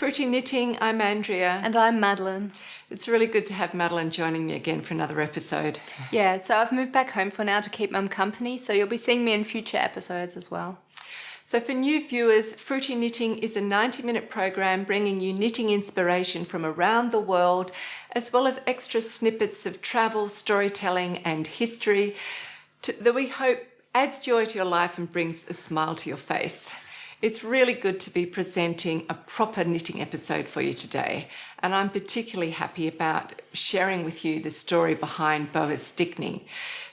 Fruity Knitting, I'm Andrea. And I'm Madeline. It's really good to have Madeline joining me again for another episode. Yeah, so I've moved back home for now to keep Mum company, so you'll be seeing me in future episodes as well. So for new viewers, Fruity Knitting is a 90-minute program bringing you knitting inspiration from around the world, as well as extra snippets of travel, storytelling and history that we hope adds joy to your life and brings a smile to your face. It's really good to be presenting a proper knitting episode for you today, and I'm particularly happy about sharing with you the story behind Bohus Stickning.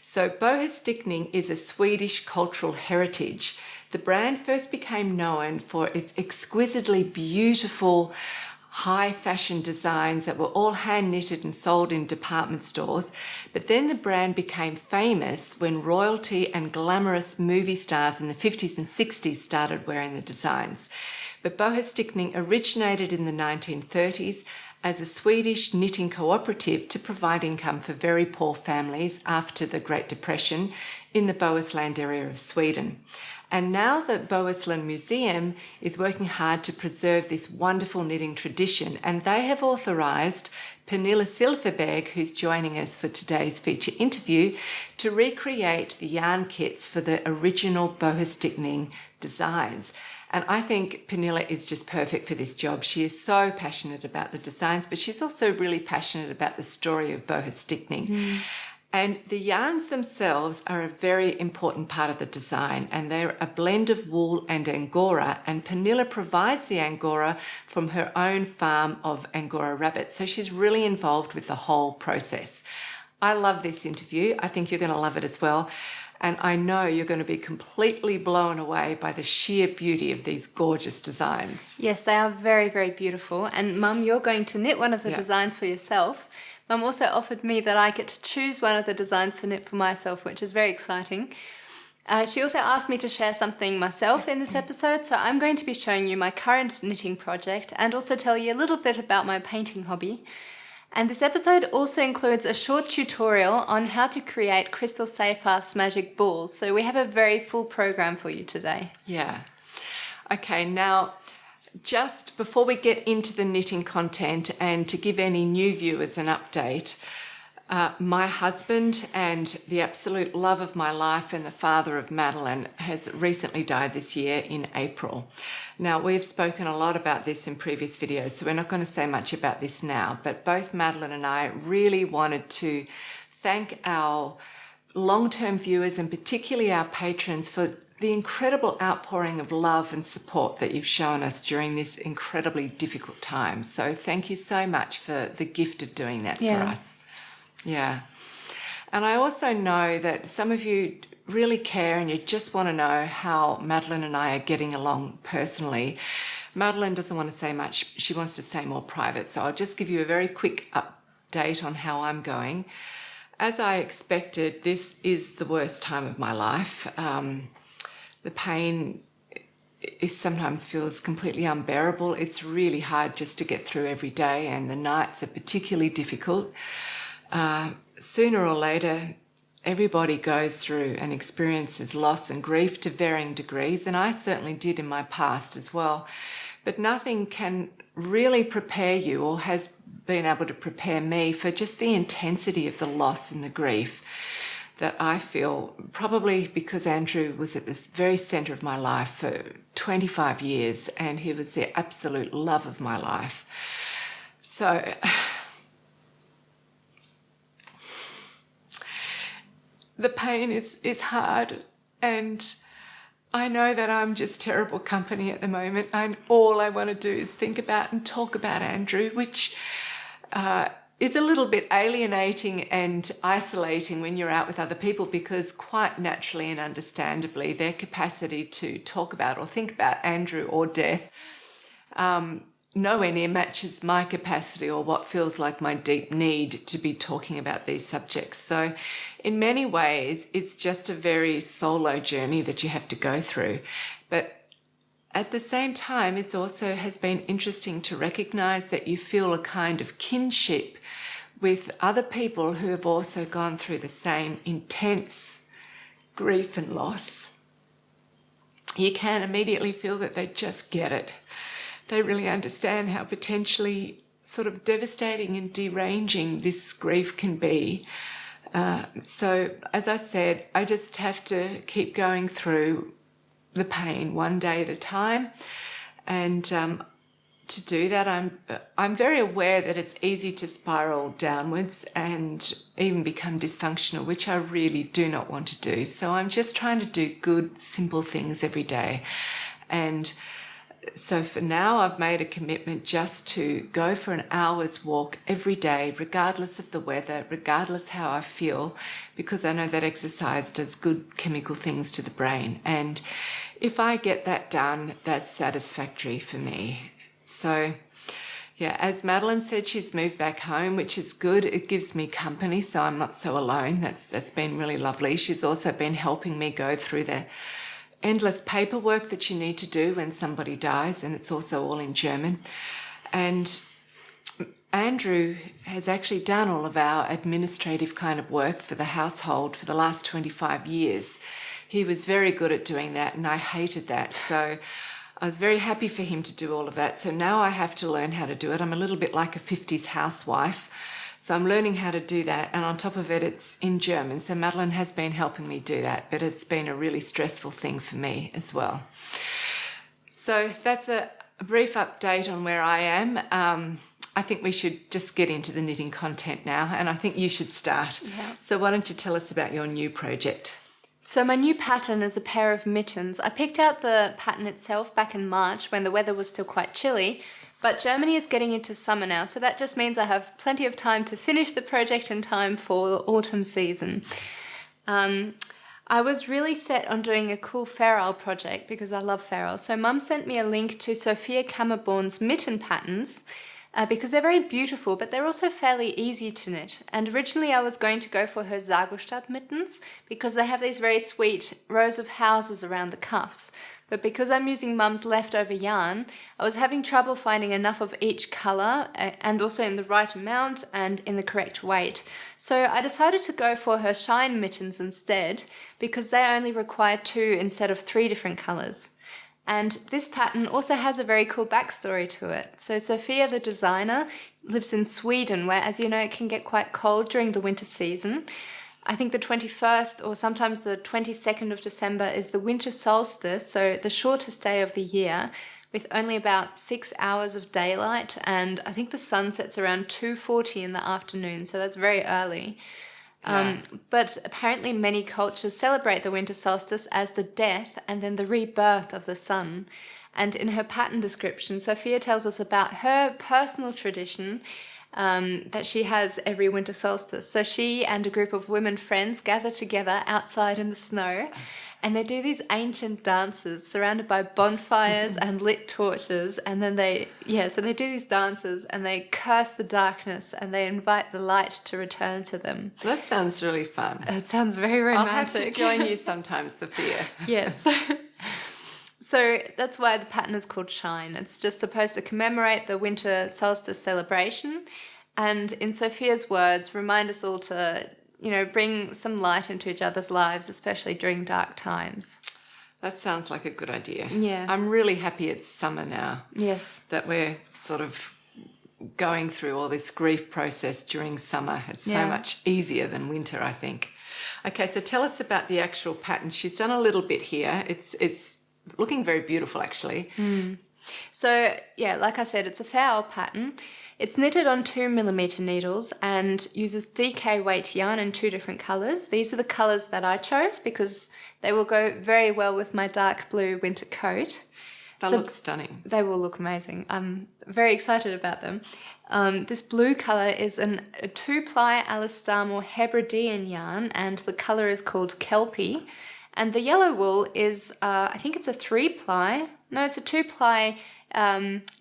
So Bohus Stickning is a Swedish cultural heritage. The brand first became known for its exquisitely beautiful high fashion designs that were all hand knitted and sold in department stores. But then the brand became famous when royalty and glamorous movie stars in the 50s and 60s started wearing the designs. But Bohus Stickning originated in the 1930s as a Swedish knitting cooperative to provide income for very poor families after the Great Depression in the Bohuslän area of Sweden. And now the Bohuslän Museum is working hard to preserve this wonderful knitting tradition, and they have authorised Pernilla Silverberg, who's joining us for today's feature interview, to recreate the yarn kits for the original Bohus Stickning designs. And I think Pernilla is just perfect for this job. She is so passionate about the designs, but she's also really passionate about the story of Bohus Stickning. And the yarns themselves are a very important part of the design, and they're a blend of wool and Angora, and Pernilla provides the Angora from her own farm of Angora rabbits, so she's really involved with the whole process. I love this interview. I think you're going to love it as well, and I know you're going to be completely blown away by the sheer beauty of these gorgeous designs. Yes, they are very, very beautiful, and Mum, you're going to knit one of the designs for yourself. Mum also offered me that I get to choose one of the designs to knit for myself, which is very exciting. She also asked me to share something myself in this episode, so I'm going to be showing you my current knitting project and also tell you a little bit about my painting hobby. And this episode also includes a short tutorial on how to create Crystal Seyfarth's magic balls, so we have a very full program for you today. Yeah. Okay, now, just before we get into the knitting content and to give any new viewers an update, my husband and the absolute love of my life and the father of Madeline has recently died this year in April. Now, we've spoken a lot about this in previous videos, so we're not going to say much about this now, but both Madeline and I really wanted to thank our long-term viewers and particularly our patrons for the incredible outpouring of love and support that you've shown us during this incredibly difficult time. So thank you so much for the gift of doing that for us. Yeah. And I also know that some of you really care and you just want to know how Madeline and I are getting along personally. Madeline doesn't want to say much. She wants to say more private. So I'll just give you a very quick update on how I'm going. As I expected, this is the worst time of my life. The pain sometimes feels completely unbearable. It's really hard just to get through every day, and the nights are particularly difficult. Sooner or later, everybody goes through and experiences loss and grief to varying degrees, and I certainly did in my past as well. But nothing can really prepare you, or has been able to prepare me, for just the intensity of the loss and the grief that I feel, probably because Andrew was at the very centre of my life for 25 years and he was the absolute love of my life. So the pain is hard, and I know that I'm just terrible company at the moment, and all I want to do is think about and talk about Andrew, which is a little bit alienating and isolating when you're out with other people, because quite naturally and understandably their capacity to talk about or think about Andrew or death nowhere near matches my capacity or what feels like my deep need to be talking about these subjects. So in many ways it's just a very solo journey that you have to go through, but at the same time, it also has been interesting to recognise that you feel a kind of kinship with other people who have also gone through the same intense grief and loss. You can immediately feel that they just get it. they really understand how potentially sort of devastating and deranging this grief can be. So, as I said, I just have to keep going through the pain one day at a time. And to do that, I'm very aware that it's easy to spiral downwards and even become dysfunctional, which I really do not want to do. So I'm just trying to do good, simple things every day. And so for now, I've made a commitment just to go for an hour's walk every day, regardless of the weather, regardless how I feel, because I know that exercise does good chemical things to the brain. And if I get that done, that's satisfactory for me. So, yeah, as Meline said, she's moved back home, which is good. It gives me company, so I'm not so alone. That's been really lovely. She's also been helping me go through the endless paperwork that you need to do when somebody dies, and it's also all in German. And Andrew has actually done all of our administrative kind of work for the household for the last 25 years. He was very good at doing that, and I hated that. So I was very happy for him to do all of that. So now I have to learn how to do it. I'm a little bit like a 50s housewife. So I'm learning how to do that. And on top of it, it's in German. So Meline has been helping me do that, but it's been a really stressful thing for me as well. So that's a brief update on where I am. I think we should just get into the knitting content now, and I think you should start. Yeah. So why don't you tell us about your new project? So my new pattern is a pair of mittens. I picked out the pattern itself back in March when the weather was still quite chilly, but Germany is getting into summer now, so that just means I have plenty of time to finish the project in time for the autumn season. I was really set on doing a cool ferrule project because I love ferrule. So Mum sent me a link to Sophia Kammerborn's mitten patterns because they're very beautiful, but they're also fairly easy to knit. And originally I was going to go for her Sagostadt mittens because they have these very sweet rows of houses around the cuffs. But because I'm using Mum's leftover yarn, I was having trouble finding enough of each colour and also in the right amount and in the correct weight. So I decided to go for her shine mittens instead because they only require 2 instead of 3 different colours. And this pattern also has a very cool backstory to it. So Sophia, the designer, lives in Sweden, where, as you know, it can get quite cold during the winter season. I think the 21st or sometimes the 22nd of December is the winter solstice, so the shortest day of the year, with only about 6 hours of daylight, and I think the sun sets around 2:40 in the afternoon, so that's very early. Yeah. But apparently many cultures celebrate the winter solstice as the death and then the rebirth of the sun. And in her pattern description, Sophia tells us about her personal tradition that she has every winter solstice. So she and a group of women friends gather together outside in the snow, and they do these ancient dances surrounded by bonfires and lit torches, and then they do these dances and they curse the darkness and they invite the light to return to them. That sounds really fun. It sounds very romantic. I'll have to join you sometime, Sophia. Yes. So that's why the pattern is called Shine. It's just supposed to commemorate the winter solstice celebration and, in Sophia's words, remind us all to, bring some light into each other's lives, especially during dark times. That sounds like a good idea. Yeah. I'm really happy it's summer now. Yes. That we're sort of going through all this grief process during summer. It's so much easier than winter, I think. Okay, so tell us about the actual pattern. She's done a little bit here. It's looking very beautiful, actually. So, like I said, it's a fowl pattern. It's knitted on 2mm needles and uses DK weight yarn in 2 different colours. These are the colours that I chose because they will go very well with my dark blue winter coat. They look stunning. They will look amazing. I'm very excited about them. This blue colour is a 2-ply Alistamo Hebridean yarn, and the colour is called Kelpie. And the yellow wool is, I think it's a 3-ply. No, it's a 2-ply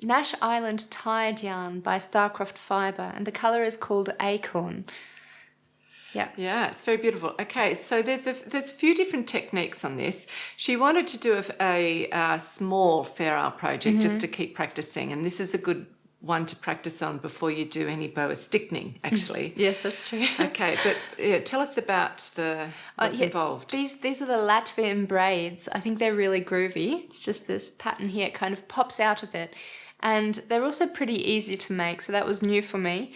Nash Island Tide yarn by Starcroft Fibre, and the colour is called Acorn. Yeah, it's very beautiful. Okay, so there's a few different techniques on this. She wanted to do a small ferrule project just to keep practicing, and this is a good one to practice on before you do any Bohus Stickning, actually. Yes, that's true. Okay, but tell us about what's involved. These are the Latvian braids. I think they're really groovy. It's just this pattern here. It kind of pops out a bit. And they're also pretty easy to make, so that was new for me.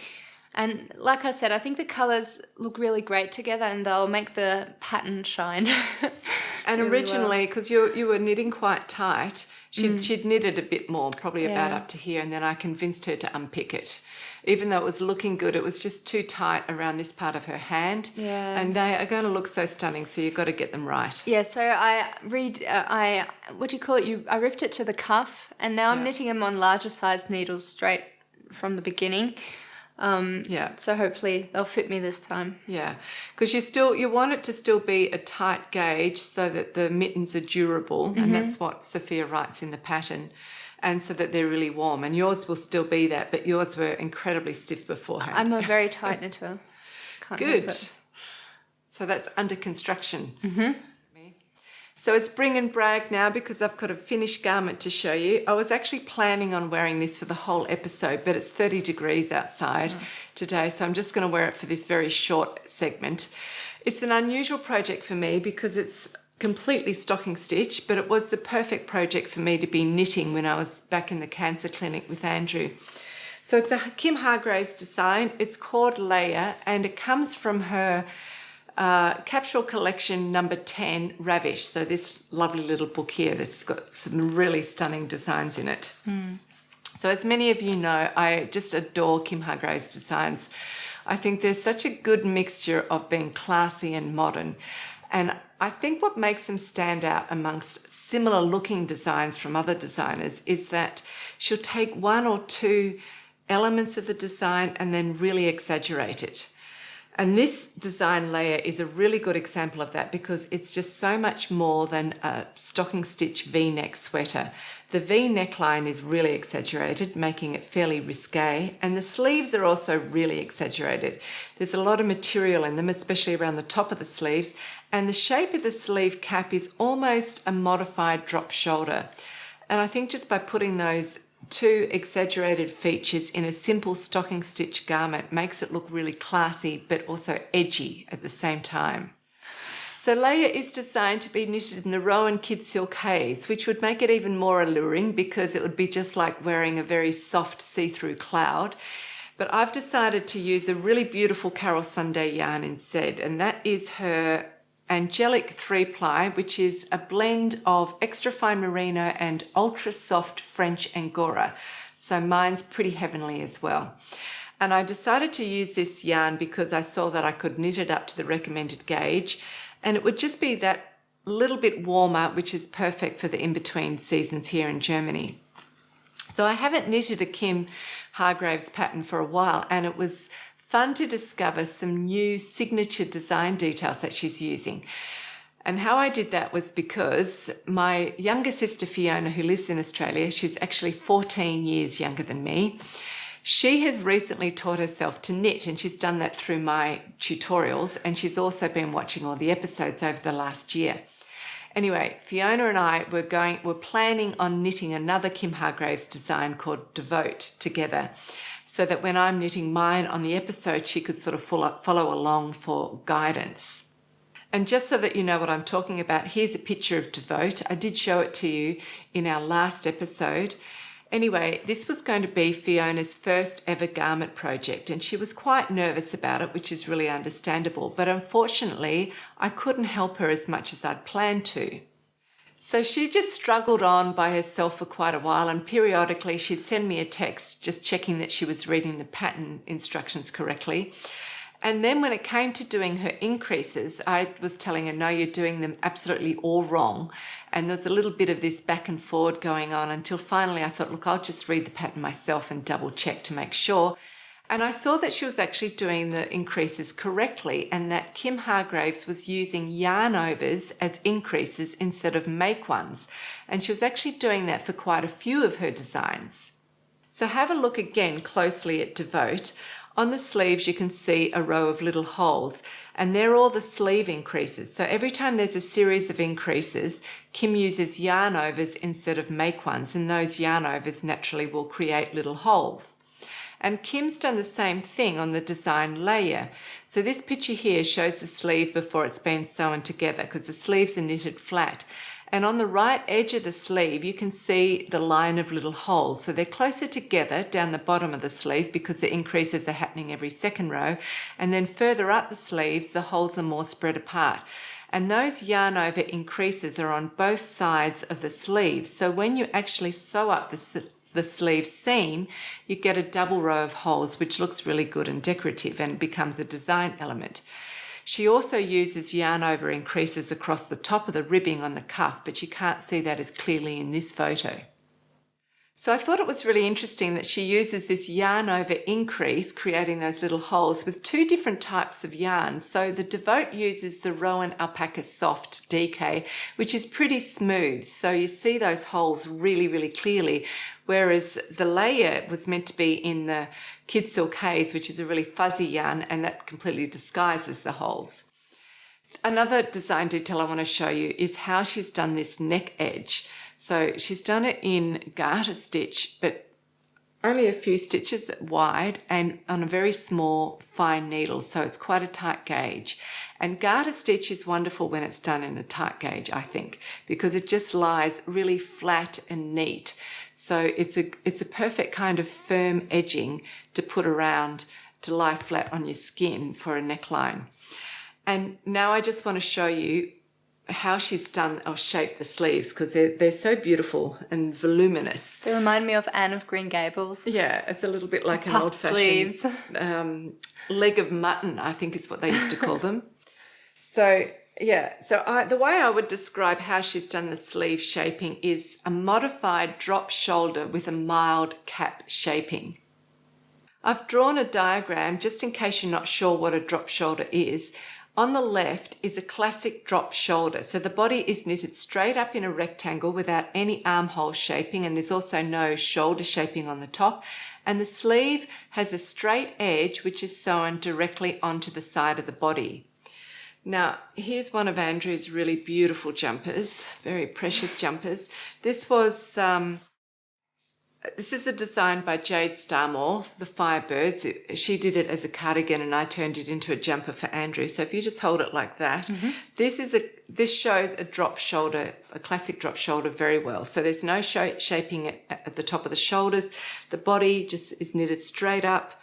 And like I said, I think the colours look really great together and they'll make the pattern shine. And really originally, because you were knitting quite tight, she'd knitted a bit more, probably about Yeah. up to here, and then I convinced her to unpick it. Even though it was looking good, it was just too tight around this part of her hand. Yeah. And they are going to look so stunning, so you've got to get them right. Yeah, so what do you call it? I ripped it to the cuff, and now I'm Yeah. knitting them on larger size needles straight from the beginning. Yeah. So hopefully they'll fit me this time. Yeah, because you want it to still be a tight gauge so that the mittens are durable, and that's what Sophia writes in the pattern, and so that they're really warm. And yours will still be that, but yours were incredibly stiff beforehand. I'm a very tight knitter. Can't help Good. it. So that's under construction. So it's bring and brag now because I've got a finished garment to show you. I was actually planning on wearing this for the whole episode, but it's 30 degrees outside today, so I'm just going to wear it for this very short segment. It's an unusual project for me because it's completely stocking stitch, but it was the perfect project for me to be knitting when I was back in the cancer clinic with Andrew. So it's a Kim Hargreaves design. It's called Leia, and it comes from her capsule collection number 10, Ravish. So this lovely little book here that's got some really stunning designs in it. So as many of you know, I just adore Kim Hargreaves designs. I think there's such a good mixture of being classy and modern. And I think what makes them stand out amongst similar looking designs from other designers is that she'll take one or two elements of the design and then really exaggerate it. And this design layer is a really good example of that because it's just so much more than a stocking stitch V-neck sweater. The V neckline is really exaggerated, making it fairly risque, and the sleeves are also really exaggerated. There's a lot of material in them, especially around the top of the sleeves, and the shape of the sleeve cap is almost a modified drop shoulder. And I think just by putting those two exaggerated features in a simple stocking stitch garment makes it look really classy but also edgy at the same time. So Leia is designed to be knitted in the Rowan Kid Silk Haze, which would make it even more alluring because it would be just like wearing a very soft see-through cloud. But I've decided to use a really beautiful Carol Sunday yarn instead, and that is her Angelic 3-ply, which is a blend of extra fine merino and ultra soft French Angora. So mine's pretty heavenly as well. And I decided to use this yarn because I saw that I could knit it up to the recommended gauge, and it would just be that little bit warmer, which is perfect for the in-between seasons here in Germany. So I haven't knitted a Kim Hargreaves pattern for a while, and it was fun to discover some new signature design details that she's using. And how I did that was because my younger sister Fiona, who lives in Australia, she's actually 14 years younger than me, she has recently taught herself to knit, and she's done that through my tutorials, and she's also been watching all the episodes over the last year. Anyway, Fiona and I were planning on knitting another Kim Hargreaves design called Devote together, so that when I'm knitting mine on the episode, she could sort of follow along for guidance. And just so that you know what I'm talking about, here's a picture of Devote. I did show it to you in our last episode. Anyway, this was going to be Fiona's first ever garment project, and she was quite nervous about it, which is really understandable. But unfortunately, I couldn't help her as much as I'd planned to. So she just struggled on by herself for quite a while, and periodically she'd send me a text just checking that she was reading the pattern instructions correctly. And then when it came to doing her increases, I was telling her, no, you're doing them absolutely all wrong. And there's a little bit of this back and forward going on until finally I thought, look, I'll just read the pattern myself and double check to make sure. And I saw that she was actually doing the increases correctly, and that Kim Hargreaves was using yarn overs as increases instead of make ones. And she was actually doing that for quite a few of her designs. So have a look again closely at Devote. On the sleeves, you can see a row of little holes, and they're all the sleeve increases. So every time there's a series of increases, Kim uses yarn overs instead of make ones, and those yarn overs naturally will create little holes. And Kim's done the same thing on the design layer. So this picture here shows the sleeve before it's been sewn together because the sleeves are knitted flat. And on the right edge of the sleeve, you can see the line of little holes. So they're closer together down the bottom of the sleeve because the increases are happening every second row. And then further up the sleeves, the holes are more spread apart. And those yarn over increases are on both sides of the sleeve. So when you actually sew up the sleeve seam, you get a double row of holes, which looks really good and decorative and becomes a design element. She also uses yarn over increases across the top of the ribbing on the cuff, but you can't see that as clearly in this photo. So I thought it was really interesting that she uses this yarn over increase, creating those little holes with two different types of yarn. So the Devote uses the Rowan Alpaca Soft DK, which is pretty smooth. So you see those holes really, really clearly, whereas the layer was meant to be in the Kid Silk Haze, which is a really fuzzy yarn, and that completely disguises the holes. Another design detail I want to show you is how she's done this neck edge. So she's done it in garter stitch, but only a few stitches wide and on a very small fine needle, so it's quite a tight gauge. And garter stitch is wonderful when it's done in a tight gauge, I think, because it just lies really flat and neat. So it's a perfect kind of firm edging to put around to lie flat on your skin for a neckline. And now I just want to show you how she's done or shaped the sleeves, because they're so beautiful and voluminous. They remind me of Anne of Green Gables. Yeah, it's a little bit like an puffed old-fashioned sleeves. Leg of mutton, I think is what they used to call them. So yeah, the way I would describe how she's done the sleeve shaping is a modified drop shoulder with a mild cap shaping. I've drawn a diagram just in case you're not sure what a drop shoulder is. On the left is a classic drop shoulder. So the body is knitted straight up in a rectangle without any armhole shaping, and there's also no shoulder shaping on the top. And the sleeve has a straight edge which is sewn directly onto the side of the body. Now, here's one of Andrew's really beautiful jumpers, very precious jumpers. This is a design by Jade Starmore, the Firebirds. She did it as a cardigan and I turned it into a jumper for Andrew. So if you just hold it like that, this shows a drop shoulder, a classic drop shoulder very well. So there's no shaping at the top of the shoulders. The body just is knitted straight up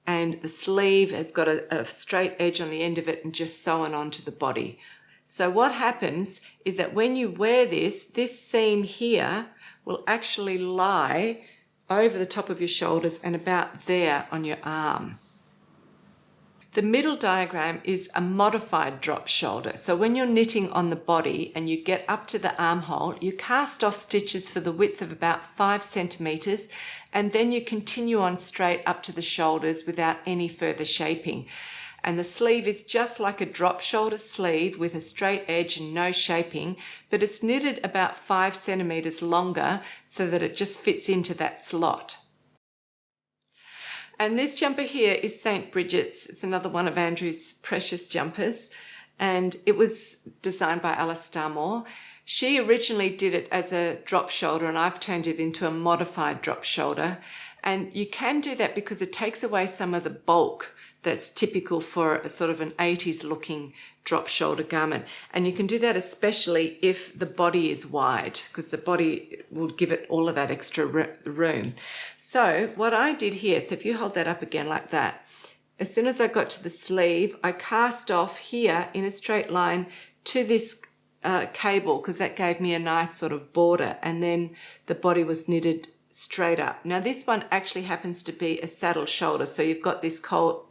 and the sleeve has got a straight edge on the end of it and just sewn onto the body. So what happens is that when you wear this seam here will actually lie over the top of your shoulders and about there on your arm. The middle diagram is a modified drop shoulder. So when you're knitting on the body and you get up to the armhole, you cast off stitches for the width of about 5 centimetres, and then you continue on straight up to the shoulders without any further shaping. And the sleeve is just like a drop shoulder sleeve with a straight edge and no shaping, but it's knitted about 5 centimetres longer so that it just fits into that slot. And this jumper here is St. Bridget's. It's another one of Andrew's precious jumpers, and it was designed by Alice Starmore. She originally did it as a drop shoulder and I've turned it into a modified drop shoulder. And you can do that because it takes away some of the bulk that's typical for a sort of an 80s looking drop shoulder garment. And you can do that especially if the body is wide, because the body will give it all of that extra room. So what I did here, so if you hold that up again like that, as soon as I got to the sleeve, I cast off here in a straight line to this cable, because that gave me a nice sort of border, and then the body was knitted straight up. Now this one actually happens to be a saddle shoulder, so you've got this cable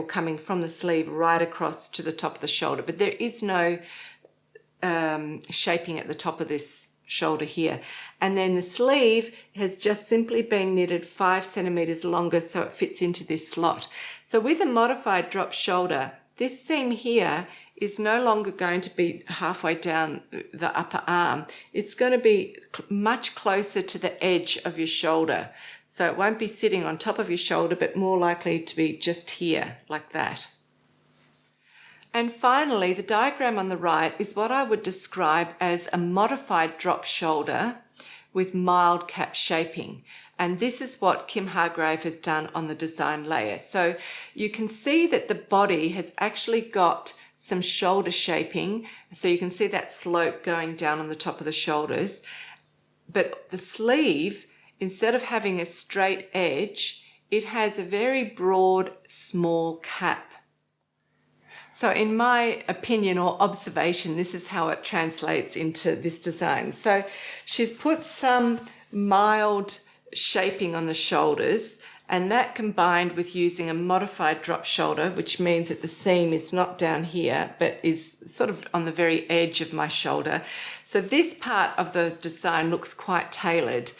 coming from the sleeve right across to the top of the shoulder, but there is no shaping at the top of this shoulder here. And then the sleeve has just simply been knitted 5 centimetres longer so it fits into this slot. So with a modified drop shoulder, this seam here is no longer going to be halfway down the upper arm. It's going to be much closer to the edge of your shoulder. So it won't be sitting on top of your shoulder, but more likely to be just here, like that. And finally, the diagram on the right is what I would describe as a modified drop shoulder with mild cap shaping. And this is what Kim Hargreaves has done on the design layer. So you can see that the body has actually got some shoulder shaping. So you can see that slope going down on the top of the shoulders. But the sleeve, instead of having a straight edge, it has a very broad, small cap. So in my opinion or observation, this is how it translates into this design. So she's put some mild shaping on the shoulders, and that combined with using a modified drop shoulder, which means that the seam is not down here, but is sort of on the very edge of my shoulder. So this part of the design looks quite tailored,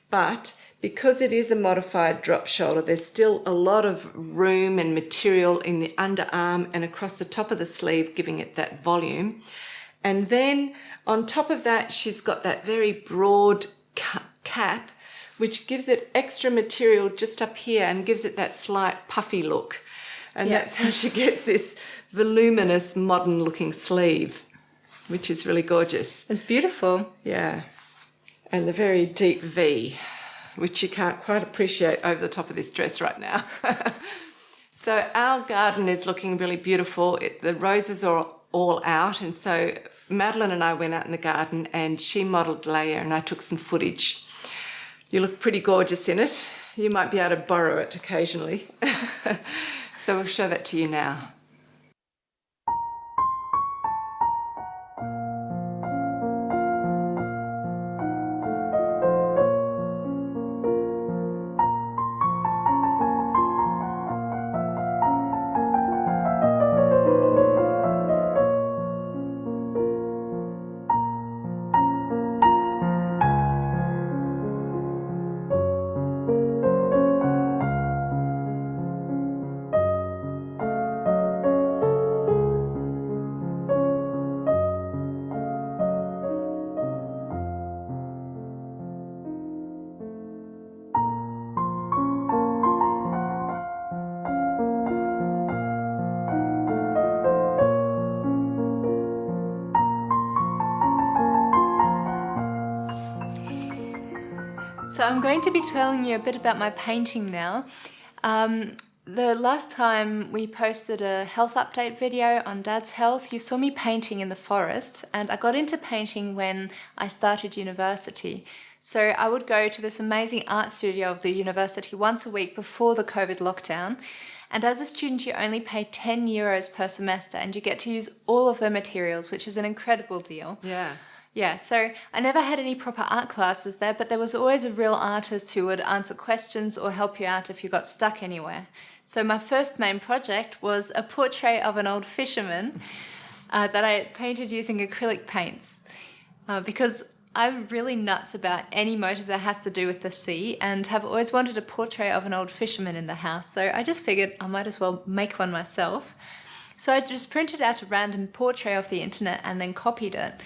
but because it is a modified drop shoulder, there's still a lot of room and material in the underarm and across the top of the sleeve, giving it that volume. And then on top of that, she's got that very broad cap, which gives it extra material just up here and gives it that slight puffy look. And that's how she gets this voluminous, modern-looking sleeve, which is really gorgeous. It's beautiful. Yeah. And the very deep V, which you can't quite appreciate over the top of this dress right now. So our garden is looking really beautiful. The roses are all out, and so Madeline and I went out in the garden and she modelled Leia and I took some footage. You look pretty gorgeous in it. You might be able to borrow it occasionally. So we'll show that to you now. So I'm going to be telling you a bit about my painting now. The last time we posted a health update video on Dad's health, you saw me painting in the forest, and I got into painting when I started university. So I would go to this amazing art studio of the university once a week before the COVID lockdown. And as a student, you only pay 10 euros per semester and you get to use all of the materials, which is an incredible deal. Yeah. Yeah, so I never had any proper art classes there, but there was always a real artist who would answer questions or help you out if you got stuck anywhere. So my first main project was a portrait of an old fisherman that I painted using acrylic paints because I'm really nuts about any motive that has to do with the sea and have always wanted a portrait of an old fisherman in the house. So I just figured I might as well make one myself. So I just printed out a random portrait off the internet and then copied it.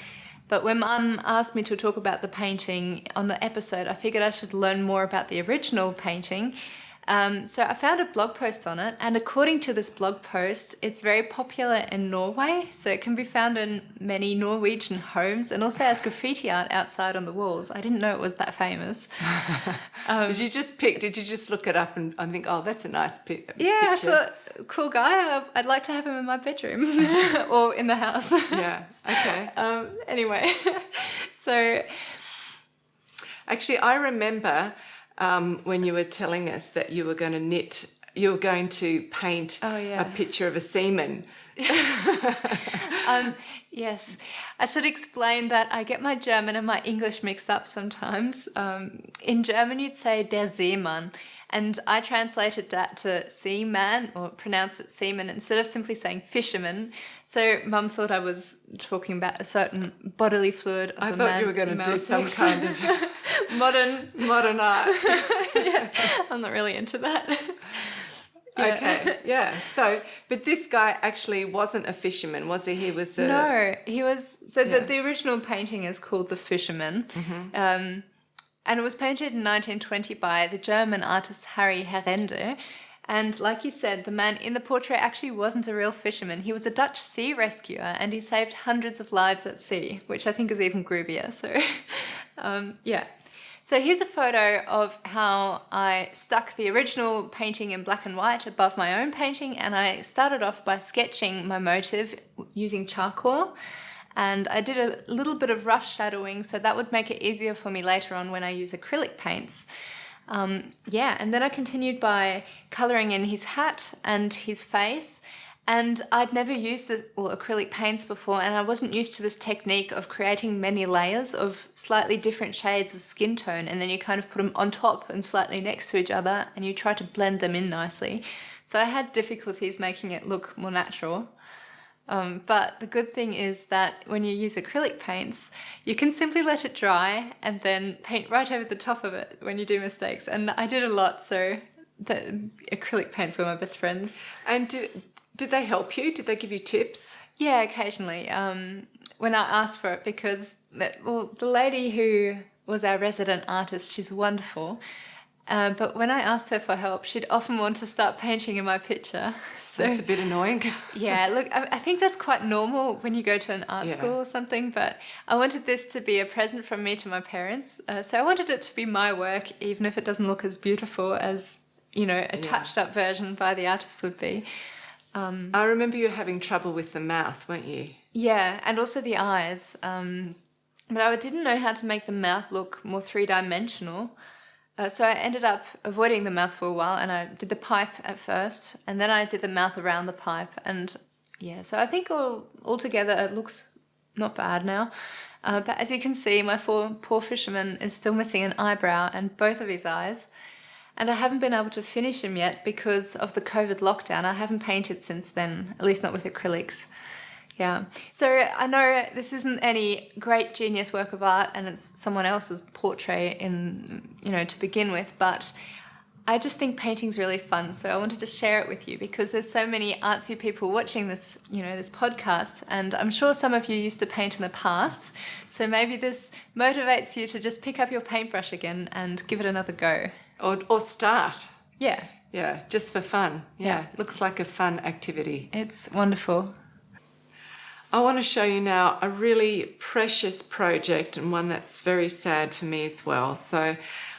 But when Mum asked me to talk about the painting on the episode, I figured I should learn more about the original painting. So I found a blog post on it, and according to this blog post, it's very popular in Norway, so it can be found in many Norwegian homes and also has graffiti art outside on the walls. I didn't know it was that famous. Did you just look it up and think, oh, that's a nice picture? Yeah, I thought, cool guy, I'd like to have him in my bedroom or in the house. Yeah, okay. Anyway, so... Actually, I remember... when you were telling us that you were going to paint a picture of a seaman. Yes, I should explain that I get my German and my English mixed up sometimes. In German, you'd say der Seemann, and I translated that to seaman, or pronounce it seaman, instead of simply saying fisherman. So Mum thought I was talking about a certain bodily fluid of I the thought man. you were going to do some sex. kind of modern art. Yeah, I'm not really into that. Yeah. Okay, yeah. So, but this guy actually wasn't a fisherman, was he? He was a... No, he was... So the original painting is called The Fisherman. Mm-hmm. And it was painted in 1920 by the German artist Harry Herrende. And like you said, the man in the portrait actually wasn't a real fisherman. He was a Dutch sea rescuer, and he saved hundreds of lives at sea, which I think is even groovier. So, yeah. So here's a photo of how I stuck the original painting in black and white above my own painting, and I started off by sketching my motive using charcoal, and I did a little bit of rough shadowing so that would make it easier for me later on when I use acrylic paints. And then I continued by colouring in his hat and his face. And I'd never used acrylic paints before, and I wasn't used to this technique of creating many layers of slightly different shades of skin tone, and then you kind of put them on top and slightly next to each other, and you try to blend them in nicely. So I had difficulties making it look more natural. But the good thing is that when you use acrylic paints, you can simply let it dry and then paint right over the top of it when you do mistakes. And I did a lot, so the acrylic paints were my best friends. And did they help you? Did they give you tips? Yeah, occasionally. When I asked for it, because the lady who was our resident artist, she's wonderful. But when I asked her for help, she'd often want to start painting in my picture. So that's a bit annoying. Yeah, look, I think that's quite normal when you go to an art school or something, but I wanted this to be a present from me to my parents. So I wanted it to be my work, even if it doesn't look as beautiful as, a touched up version by the artist would be. I remember you having trouble with the mouth, weren't you? Yeah, and also the eyes. But I didn't know how to make the mouth look more three-dimensional. So I ended up avoiding the mouth for a while, and I did the pipe at first, and then I did the mouth around the pipe. And so I think altogether it looks not bad now. But as you can see, my poor fisherman is still missing an eyebrow and both of his eyes. And I haven't been able to finish him yet because of the COVID lockdown. I haven't painted since then, at least not with acrylics. Yeah. So I know this isn't any great genius work of art and it's someone else's portrait to begin with, but I just think painting's really fun. So I wanted to share it with you because there's so many artsy people watching this, this podcast, and I'm sure some of you used to paint in the past. So maybe this motivates you to just pick up your paintbrush again and give it another go. Or start. Yeah. Yeah, just for fun. Yeah, looks like a fun activity. It's wonderful. I want to show you now a really precious project and one that's very sad for me as well. So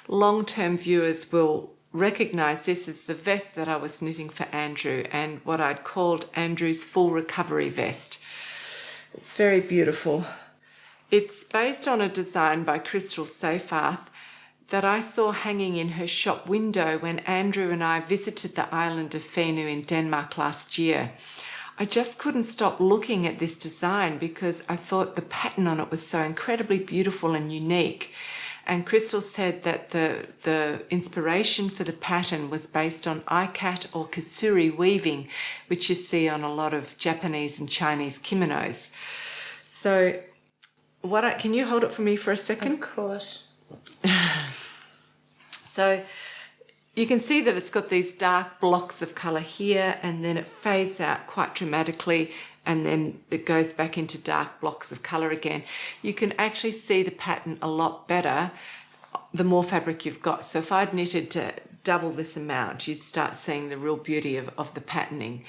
long-term viewers will recognise this as the vest that I was knitting for Andrew and what I'd called Andrew's full recovery vest. It's very beautiful. It's based on a design by Crystal Seyfarth that I saw hanging in her shop window when Andrew and I visited the island of Fenu in Denmark last year. I just couldn't stop looking at this design because I thought the pattern on it was so incredibly beautiful and unique. And Crystal said that the inspiration for the pattern was based on ikat or kasuri weaving, which you see on a lot of Japanese and Chinese kimonos. So can you hold it for me for a second? Of course. So you can see that it's got these dark blocks of colour here, and then it fades out quite dramatically, and then it goes back into dark blocks of colour again. You can actually see the pattern a lot better the more fabric you've got. So if I'd knitted to double this amount, you'd start seeing the real beauty of the patterning.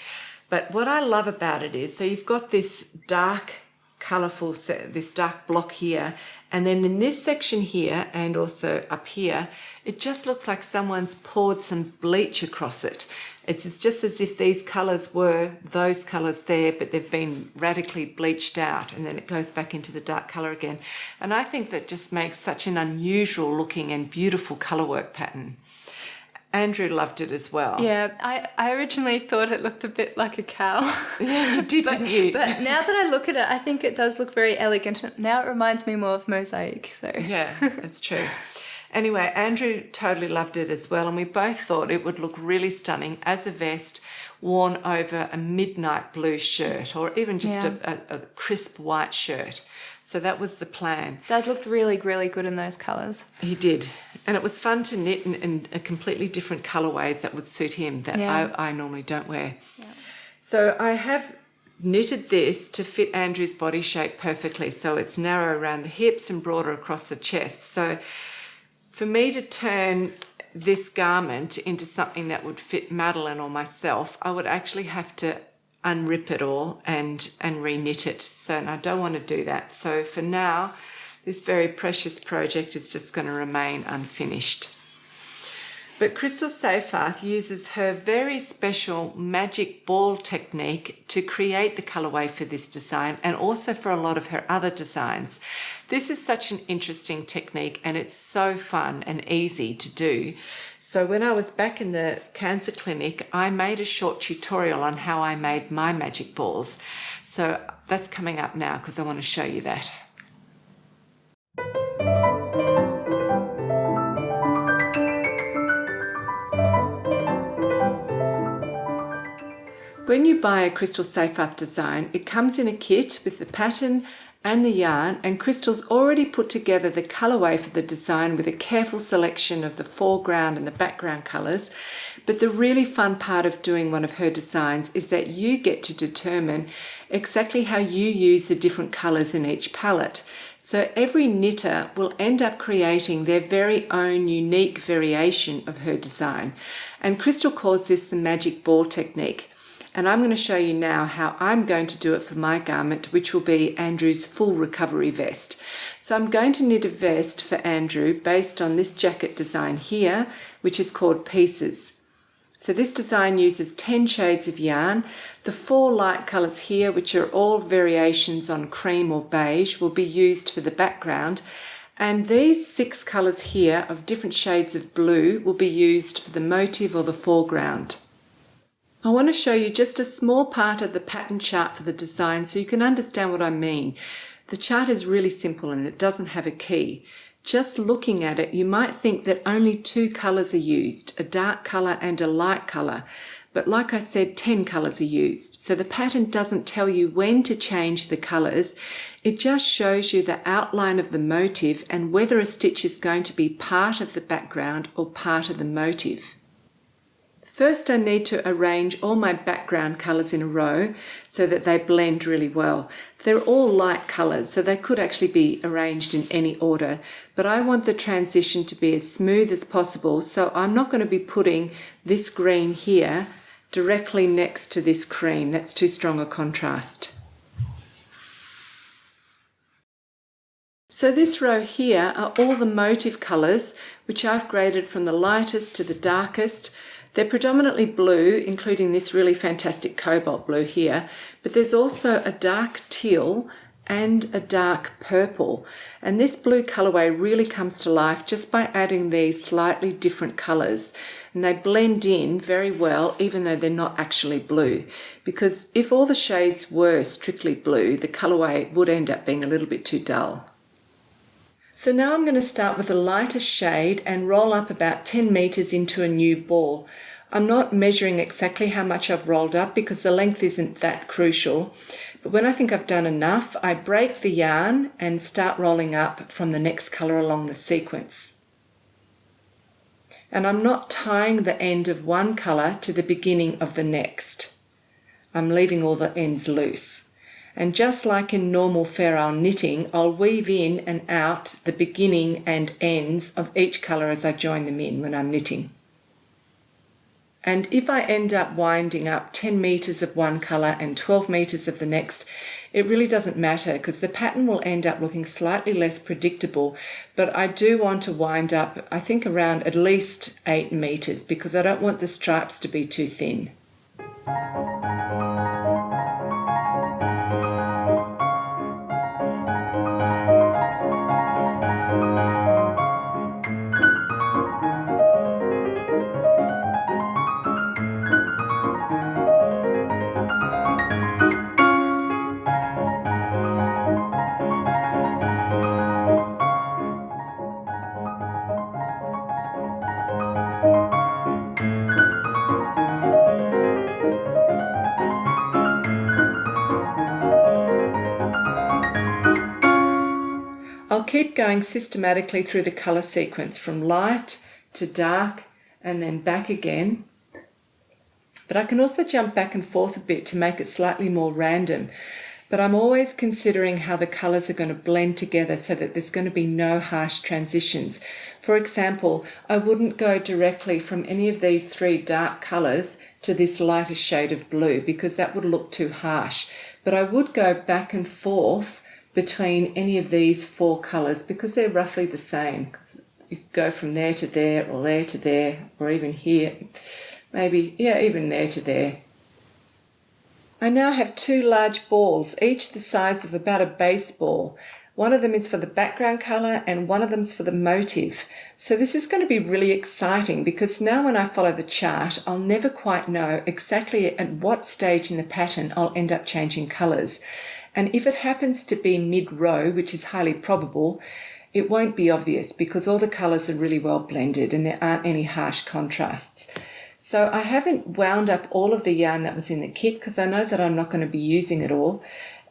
But what I love about it is, so you've got this dark colourful, this dark block here, and then in this section here and also up here, it just looks like someone's poured some bleach across it. It's just as if these colours were those colours there, but they've been radically bleached out, and then it goes back into the dark colour again. And I think that just makes such an unusual looking and beautiful colourwork pattern. Andrew loved it as well. Yeah, I originally thought it looked a bit like a cow. Yeah, you did, didn't you? But now that I look at it, I think it does look very elegant. Now it reminds me more of mosaic. So yeah, that's true. Anyway, Andrew totally loved it as well, and we both thought it would look really stunning as a vest worn over a midnight blue shirt, or even just a crisp white shirt. So that was the plan. That looked really, really good in those colours. He did. And it was fun to knit in a completely different colourways that would suit him that I normally don't wear. Yeah. So I have knitted this to fit Andrew's body shape perfectly. So it's narrow around the hips and broader across the chest. So for me to turn this garment into something that would fit Madeline or myself, I would actually have to unrip it all and re-knit it. So and I don't want to do that. So for now, this very precious project is just going to remain unfinished. But Crystal Seyfarth uses her very special magic ball technique to create the colourway for this design and also for a lot of her other designs. This is such an interesting technique and it's so fun and easy to do. So when I was back in the cancer clinic, I made a short tutorial on how I made my magic balls. So that's coming up now because I want to show you that. When you buy a Crystal Seyfarth design, it comes in a kit with the pattern and the yarn, and Crystal's already put together the colourway for the design with a careful selection of the foreground and the background colours. But the really fun part of doing one of her designs is that you get to determine exactly how you use the different colours in each palette. So every knitter will end up creating their very own unique variation of her design. And Crystal calls this the magic ball technique. And I'm going to show you now how I'm going to do it for my garment, which will be Andrew's full recovery vest. So I'm going to knit a vest for Andrew based on this jacket design here, which is called Pieces. So this design uses 10 shades of yarn. The 4 light colours here, which are all variations on cream or beige, will be used for the background. And these 6 colours here of different shades of blue will be used for the motif or the foreground. I want to show you just a small part of the pattern chart for the design so you can understand what I mean. The chart is really simple and it doesn't have a key. Just looking at it, you might think that only 2 colours are used, a dark colour and a light colour. But like I said, 10 colours are used. So the pattern doesn't tell you when to change the colours. It just shows you the outline of the motif and whether a stitch is going to be part of the background or part of the motif. First I need to arrange all my background colours in a row so that they blend really well. They're all light colours, so they could actually be arranged in any order, but I want the transition to be as smooth as possible, so I'm not going to be putting this green here directly next to this cream. That's too strong a contrast. So this row here are all the motif colours, which I've graded from the lightest to the darkest. They're predominantly blue, including this really fantastic cobalt blue here, but there's also a dark teal and a dark purple. And this blue colourway really comes to life just by adding these slightly different colours. And they blend in very well, even though they're not actually blue. Because if all the shades were strictly blue, the colourway would end up being a little bit too dull. So now I'm going to start with the lightest shade and roll up about 10 metres into a new ball. I'm not measuring exactly how much I've rolled up because the length isn't that crucial. But when I think I've done enough, I break the yarn and start rolling up from the next colour along the sequence. And I'm not tying the end of one colour to the beginning of the next. I'm leaving all the ends loose. And just like in normal fair isle knitting, I'll weave in and out the beginning and ends of each colour as I join them in when I'm knitting. And if I end up winding up 10 metres of one colour and 12 metres of the next, it really doesn't matter because the pattern will end up looking slightly less predictable, but I do want to wind up, I think, around at least 8 metres because I don't want the stripes to be too thin. I'll keep going systematically through the colour sequence from light to dark and then back again. But I can also jump back and forth a bit to make it slightly more random. But I'm always considering how the colours are going to blend together so that there's going to be no harsh transitions. For example, I wouldn't go directly from any of these 3 dark colours to this lighter shade of blue because that would look too harsh. But I would go back and forth between any of these 4 colours because they're roughly the same. Because you could go from there to there to there, or even here, maybe, yeah, even there to there. I now have 2 large balls, each the size of about a baseball. One of them is for the background colour and one of them's for the motif. So this is going to be really exciting because now when I follow the chart, I'll never quite know exactly at what stage in the pattern I'll end up changing colours. And if it happens to be mid-row, which is highly probable, it won't be obvious because all the colours are really well blended and there aren't any harsh contrasts. So I haven't wound up all of the yarn that was in the kit because I know that I'm not going to be using it all.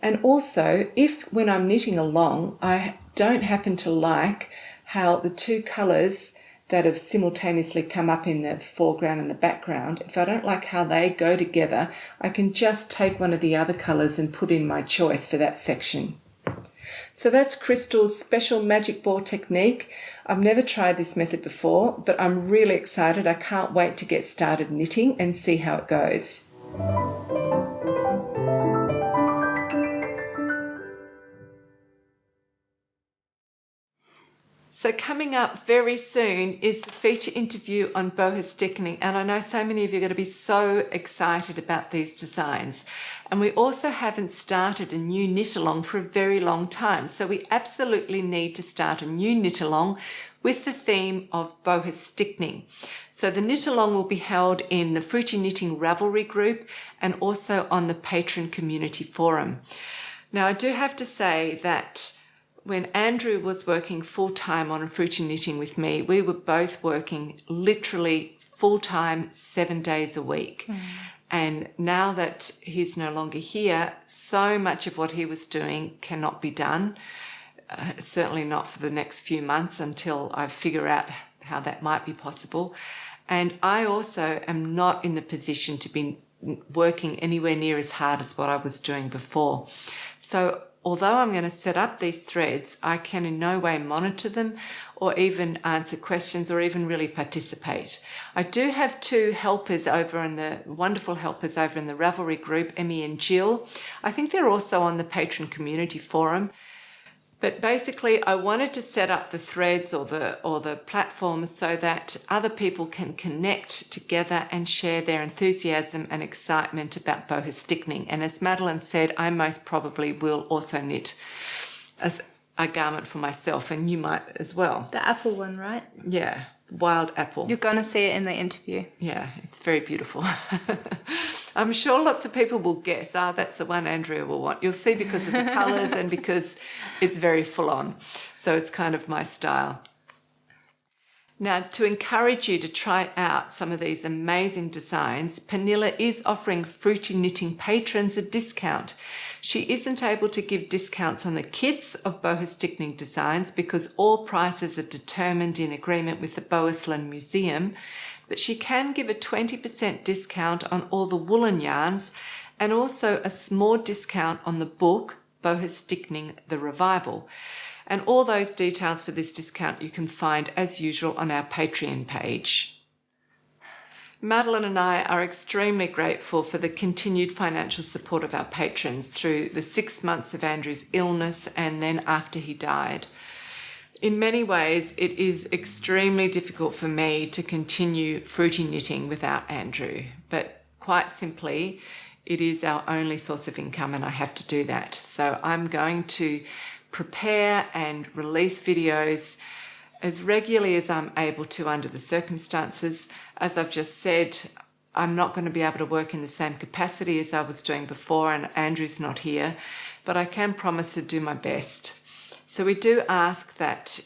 And also, if when I'm knitting along, I don't happen to like how the 2 colours that have simultaneously come up in the foreground and the background, if I don't like how they go together, I can just take one of the other colours and put in my choice for that section. So that's Crystal's special magic ball technique. I've never tried this method before, but I'm really excited. I can't wait to get started knitting and see how it goes. So coming up very soon is the feature interview on Bohus Stickning, and I know so many of you are going to be so excited about these designs. And we also haven't started a new knit-along for a very long time, so we absolutely need to start a new knit-along with the theme of Bohus Stickning. So the knit-along will be held in the Fruity Knitting Ravelry group and also on the Patron community forum. Now I do have to say that when Andrew was working full-time on Fruity Knitting with me, we were both working literally full-time 7 days a week. And now that he's no longer here, so much of what he was doing cannot be done. Certainly not for the next few months until I figure out how that might be possible. And I also am not in the position to be working anywhere near as hard as what I was doing before. So although I'm going to set up these threads, I can in no way monitor them or even answer questions or even really participate. I do have 2 helpers over in the wonderful helpers over in the Ravelry group, Emmy and Jill. I think they're also on the Patron community forum. But basically, I wanted to set up the threads or the platforms so that other people can connect together and share their enthusiasm and excitement about Bohus Stickning. And as Meline said, I most probably will also knit as a garment for myself, and you might as well. The apple one, right? Yeah, wild apple. You're going to see it in the interview. Yeah, it's very beautiful. I'm sure lots of people will guess, that's the one Andrea will want. You'll see because of the colours and because it's very full on. So it's kind of my style. Now, to encourage you to try out some of these amazing designs, Pernilla is offering Fruity Knitting patrons a discount. She isn't able to give discounts on the kits of Bohus Stickning designs because all prices are determined in agreement with the Bohusland Museum, but she can give a 20% discount on all the woolen yarns and also a small discount on the book, Bohus Stickning, The Revival. And all those details for this discount you can find as usual on our Patreon page. Meline and I are extremely grateful for the continued financial support of our patrons through the 6 months of Andrew's illness and then after he died. In many ways, it is extremely difficult for me to continue Fruity Knitting without Andrew, but quite simply, it is our only source of income and I have to do that. So I'm going to prepare and release videos as regularly as I'm able to under the circumstances. As I've just said, I'm not going to be able to work in the same capacity as I was doing before, and Andrew's not here, but I can promise to do my best. So we do ask that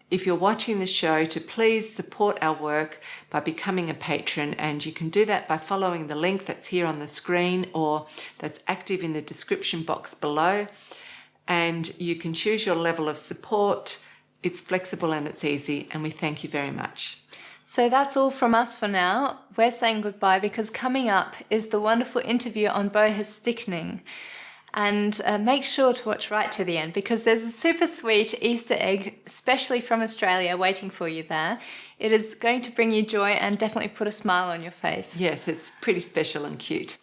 if you're watching the show to please support our work by becoming a patron, and you can do that by following the link that's here on the screen or that's active in the description box below. And you can choose your level of support. It's flexible and it's easy, and we thank you very much. So that's all from us for now. We're saying goodbye because coming up is the wonderful interview on Bohus Stickning. And make sure to watch right to the end because there's a super sweet Easter egg, especially from Australia, waiting for you there. It is going to bring you joy and definitely put a smile on your face. Yes, it's pretty special and cute.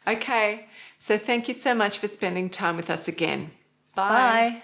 Okay, so thank you so much for spending time with us again. Bye.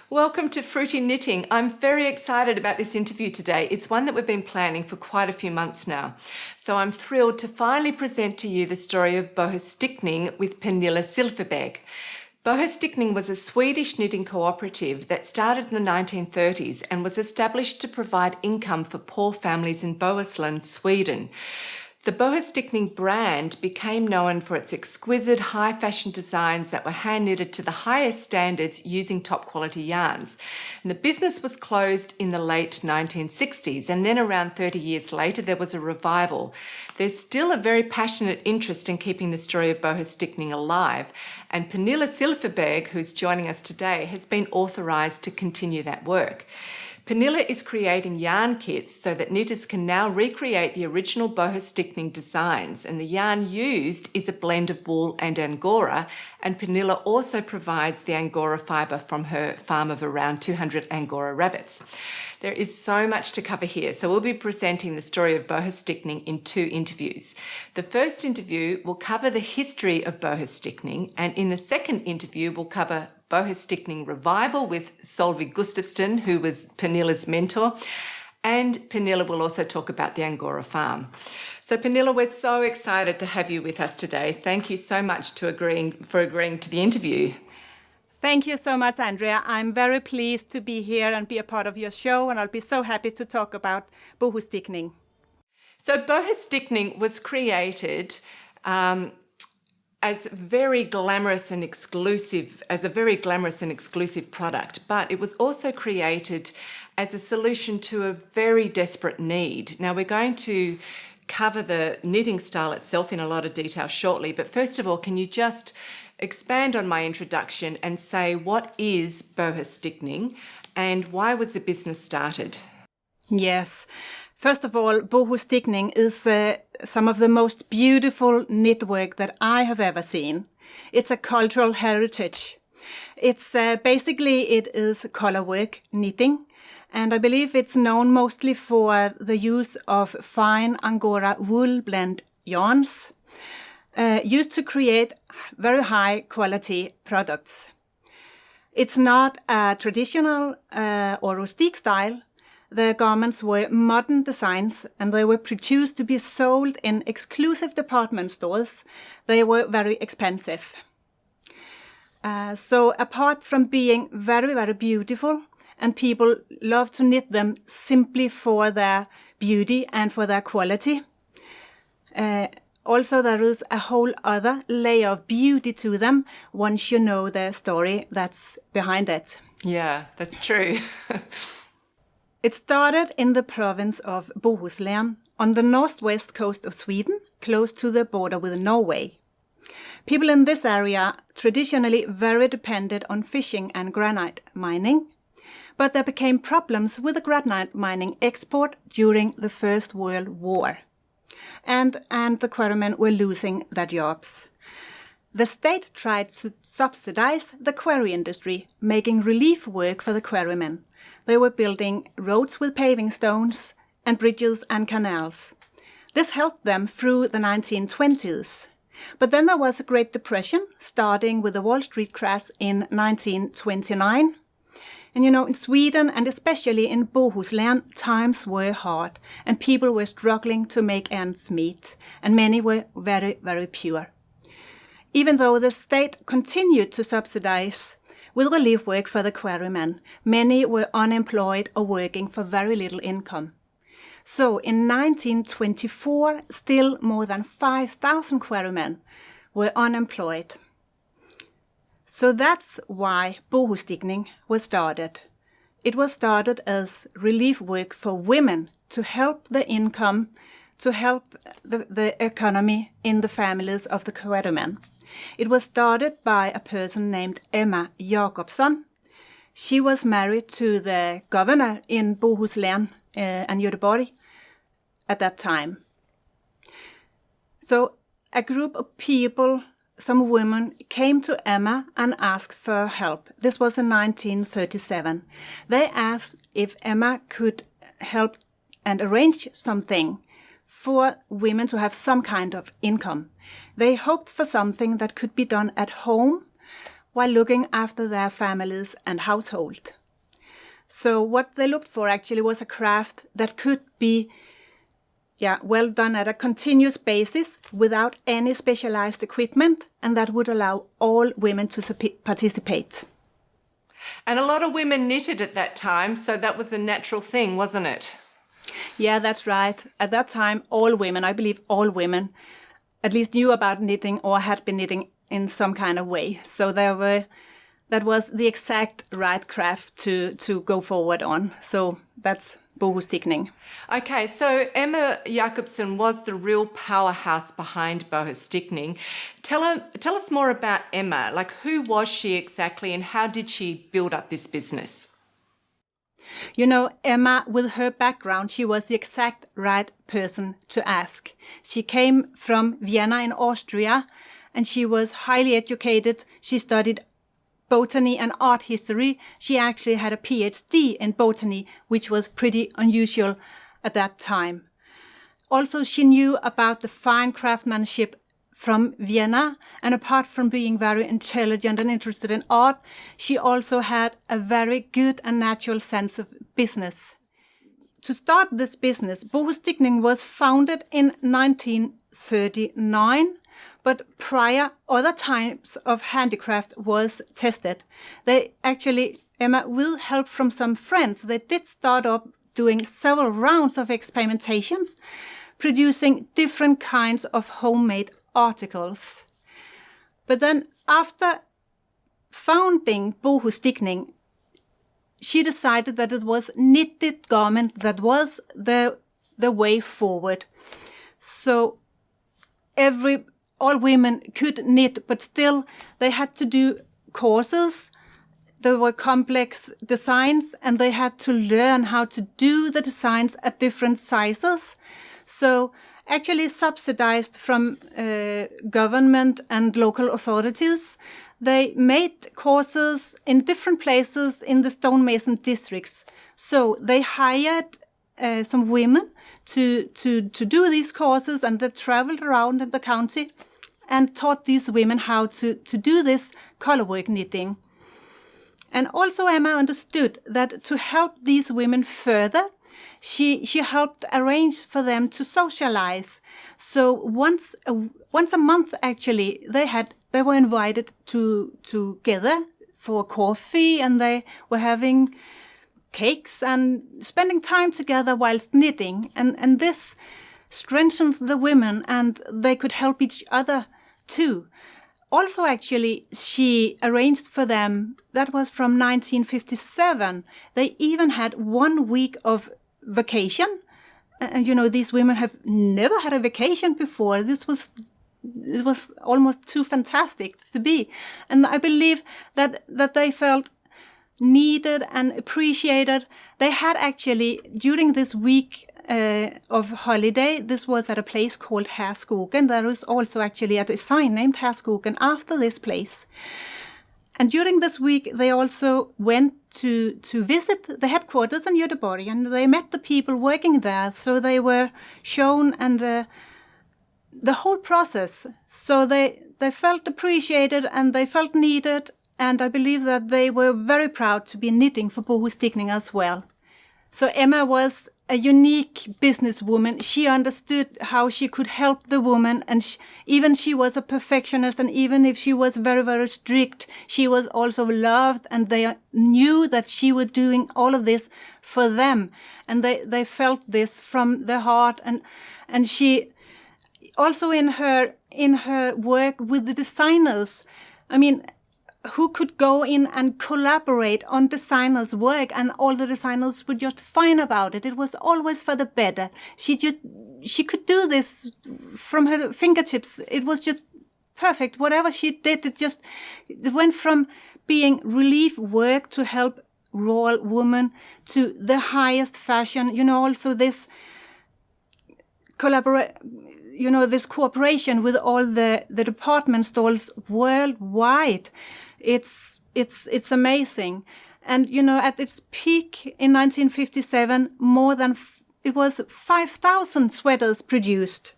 Welcome to Fruity Knitting. I'm very excited about this interview today. It's one that we've been planning for quite a few months now. So I'm thrilled to finally present to you the story of Bohus Stickning with Pernilla Silverberg. Bohus Stickning was a Swedish knitting cooperative that started in the 1930s and was established to provide income for poor families in Bohuslän, Sweden. The Bohus Stickning brand became known for its exquisite high fashion designs that were hand knitted to the highest standards using top quality yarns. And the business was closed in the late 1960s, and then around 30 years later there was a revival. There's still a very passionate interest in keeping the story of Bohus Stickning alive, and Pernilla Silverberg, who's joining us today, has been authorised to continue that work. Pernilla is creating yarn kits so that knitters can now recreate the original Bohus Stickning designs, and the yarn used is a blend of wool and Angora, and Pernilla also provides the Angora fibre from her farm of around 200 Angora rabbits. There is so much to cover here, so we'll be presenting the story of Bohus Stickning in 2 interviews. The first interview will cover the history of Bohus Stickning, and in the second interview we'll cover Bohus Stickning revival with Solveig Gustafsson, who was Pernilla's mentor, and Pernilla will also talk about the Angora farm. So Pernilla, we're so excited to have you with us today. Thank you so much for agreeing to the interview. Thank you so much, Andrea. I'm very pleased to be here and be a part of your show, and I'll be so happy to talk about Bohus Stickning. So Bohus Stickning was created as a very glamorous and exclusive product, but it was also created as a solution to a very desperate need. Now we're going to cover the knitting style itself in a lot of detail shortly, but first of all, can you just expand on my introduction and say what is Bohus Stickning and why was the business started? Yes. First of all, Bohus Stickning is some of the most beautiful knitwork that I have ever seen. It's a cultural heritage. It's it is color work knitting, and I believe it's known mostly for the use of fine Angora wool blend yarns used to create very high quality products. It's not a traditional or rustic style. The garments were modern designs, and they were produced to be sold in exclusive department stores. They were very expensive. So apart from being very, very beautiful, and people love to knit them simply for their beauty and for their quality, also there is a whole other layer of beauty to them once you know the story that's behind it. Yeah, that's true. It started in the province of Bohuslän on the northwest coast of Sweden, close to the border with Norway. People in this area traditionally very depended on fishing and granite mining, but there became problems with the granite mining export during the First World War, and the quarrymen were losing their jobs. The state tried to subsidize the quarry industry, making relief work for the quarrymen. They were building roads with paving stones and bridges and canals. This helped them through the 1920s. But then there was a Great Depression, starting with the Wall Street crash in 1929. And in Sweden and especially in Bohuslän, times were hard and people were struggling to make ends meet, and many were very, very poor. Even though the state continued to subsidize with relief work for the quarrymen. Many were unemployed or working for very little income. So in 1924, still more than 5,000 quarrymen were unemployed. So that's why Bohus Stickning was started. It was started as relief work for women to help the income, to help the economy in the families of the quarrymen. It was started by a person named Emma Jacobson. She was married to the governor in Bohus län and Göteborg at that time. So a group of people, some women, came to Emma and asked for help. This was in 1937. They asked if Emma could help and arrange something for women to have some kind of income. They hoped for something that could be done at home while looking after their families and household. So what they looked for actually was a craft that could be well done at a continuous basis without any specialized equipment, and that would allow all women to participate. And a lot of women knitted at that time, so that was a natural thing, wasn't it? Yeah, that's right. At that time, all women, I believe all women, at least knew about knitting or had been knitting in some kind of way. So that was the exact right craft to go forward on. So that's Bohus Stickning. Okay, so Emma Jacobson was the real powerhouse behind Bohus Stickning. Tell us more about Emma. Like, who was she exactly and how did she build up this business? You know, Emma, with her background, she was the exact right person to ask. She came from Vienna in Austria, and she was highly educated. She studied botany and art history. She actually had a PhD in botany, which was pretty unusual at that time. Also, she knew about the fine craftsmanship from Vienna, and apart from being very intelligent and interested in art, she also had a very good and natural sense of business. To start this business, Bohus Stickning was founded in 1939, but prior other types of handicraft was tested. They actually, Emma, with help from some friends, they did start up doing several rounds of experimentations, producing different kinds of homemade articles. But then after founding Bohus Stickning, she decided that it was knitted garment that was the way forward. So all women could knit, but still they had to do courses. There were complex designs, and they had to learn how to do the designs at different sizes. So actually subsidized from government and local authorities, they made courses in different places in the stonemason districts. So they hired some women to do these courses, and they traveled around in the county and taught these women how to do this colorwork knitting. And also Emma understood that to help these women further, she helped arrange for them to socialize. So once a month, actually, they were invited together for coffee, and they were having cakes and spending time together whilst knitting. And this strengthened the women, and they could help each other too. Also, actually, she arranged for them, that was from 1957, they even had 1 week of vacation. And you know, these women have never had a vacation before. It was almost too fantastic to be. And I believe that they felt needed and appreciated. They had actually, during this week of holiday, this was at a place called Herskogen. There was also actually a design named Herskogen after this place. And during this week, they also went to visit the headquarters in Göteborg, and they met the people working there. So they were shown and the whole process. So they felt appreciated and they felt needed. And I believe that they were very proud to be knitting for Bohus Stickning as well. So Emma was a unique businesswoman. She understood how she could help the woman, and even she was a perfectionist, and even if she was very, very strict, she was also loved, and they knew that she was doing all of this for them, and they felt this from the heart, and she also in her work with the designers. I mean, who could go in and collaborate on designers' work, and all the designers were just fine about it. It was always for the better. She could do this from her fingertips. It was just perfect. Whatever she did, it went from being relief work to help royal women to the highest fashion. You know, also this this cooperation with all the department stores worldwide. It's amazing. And, you know, at its peak in 1957, it was 5,000 sweaters produced.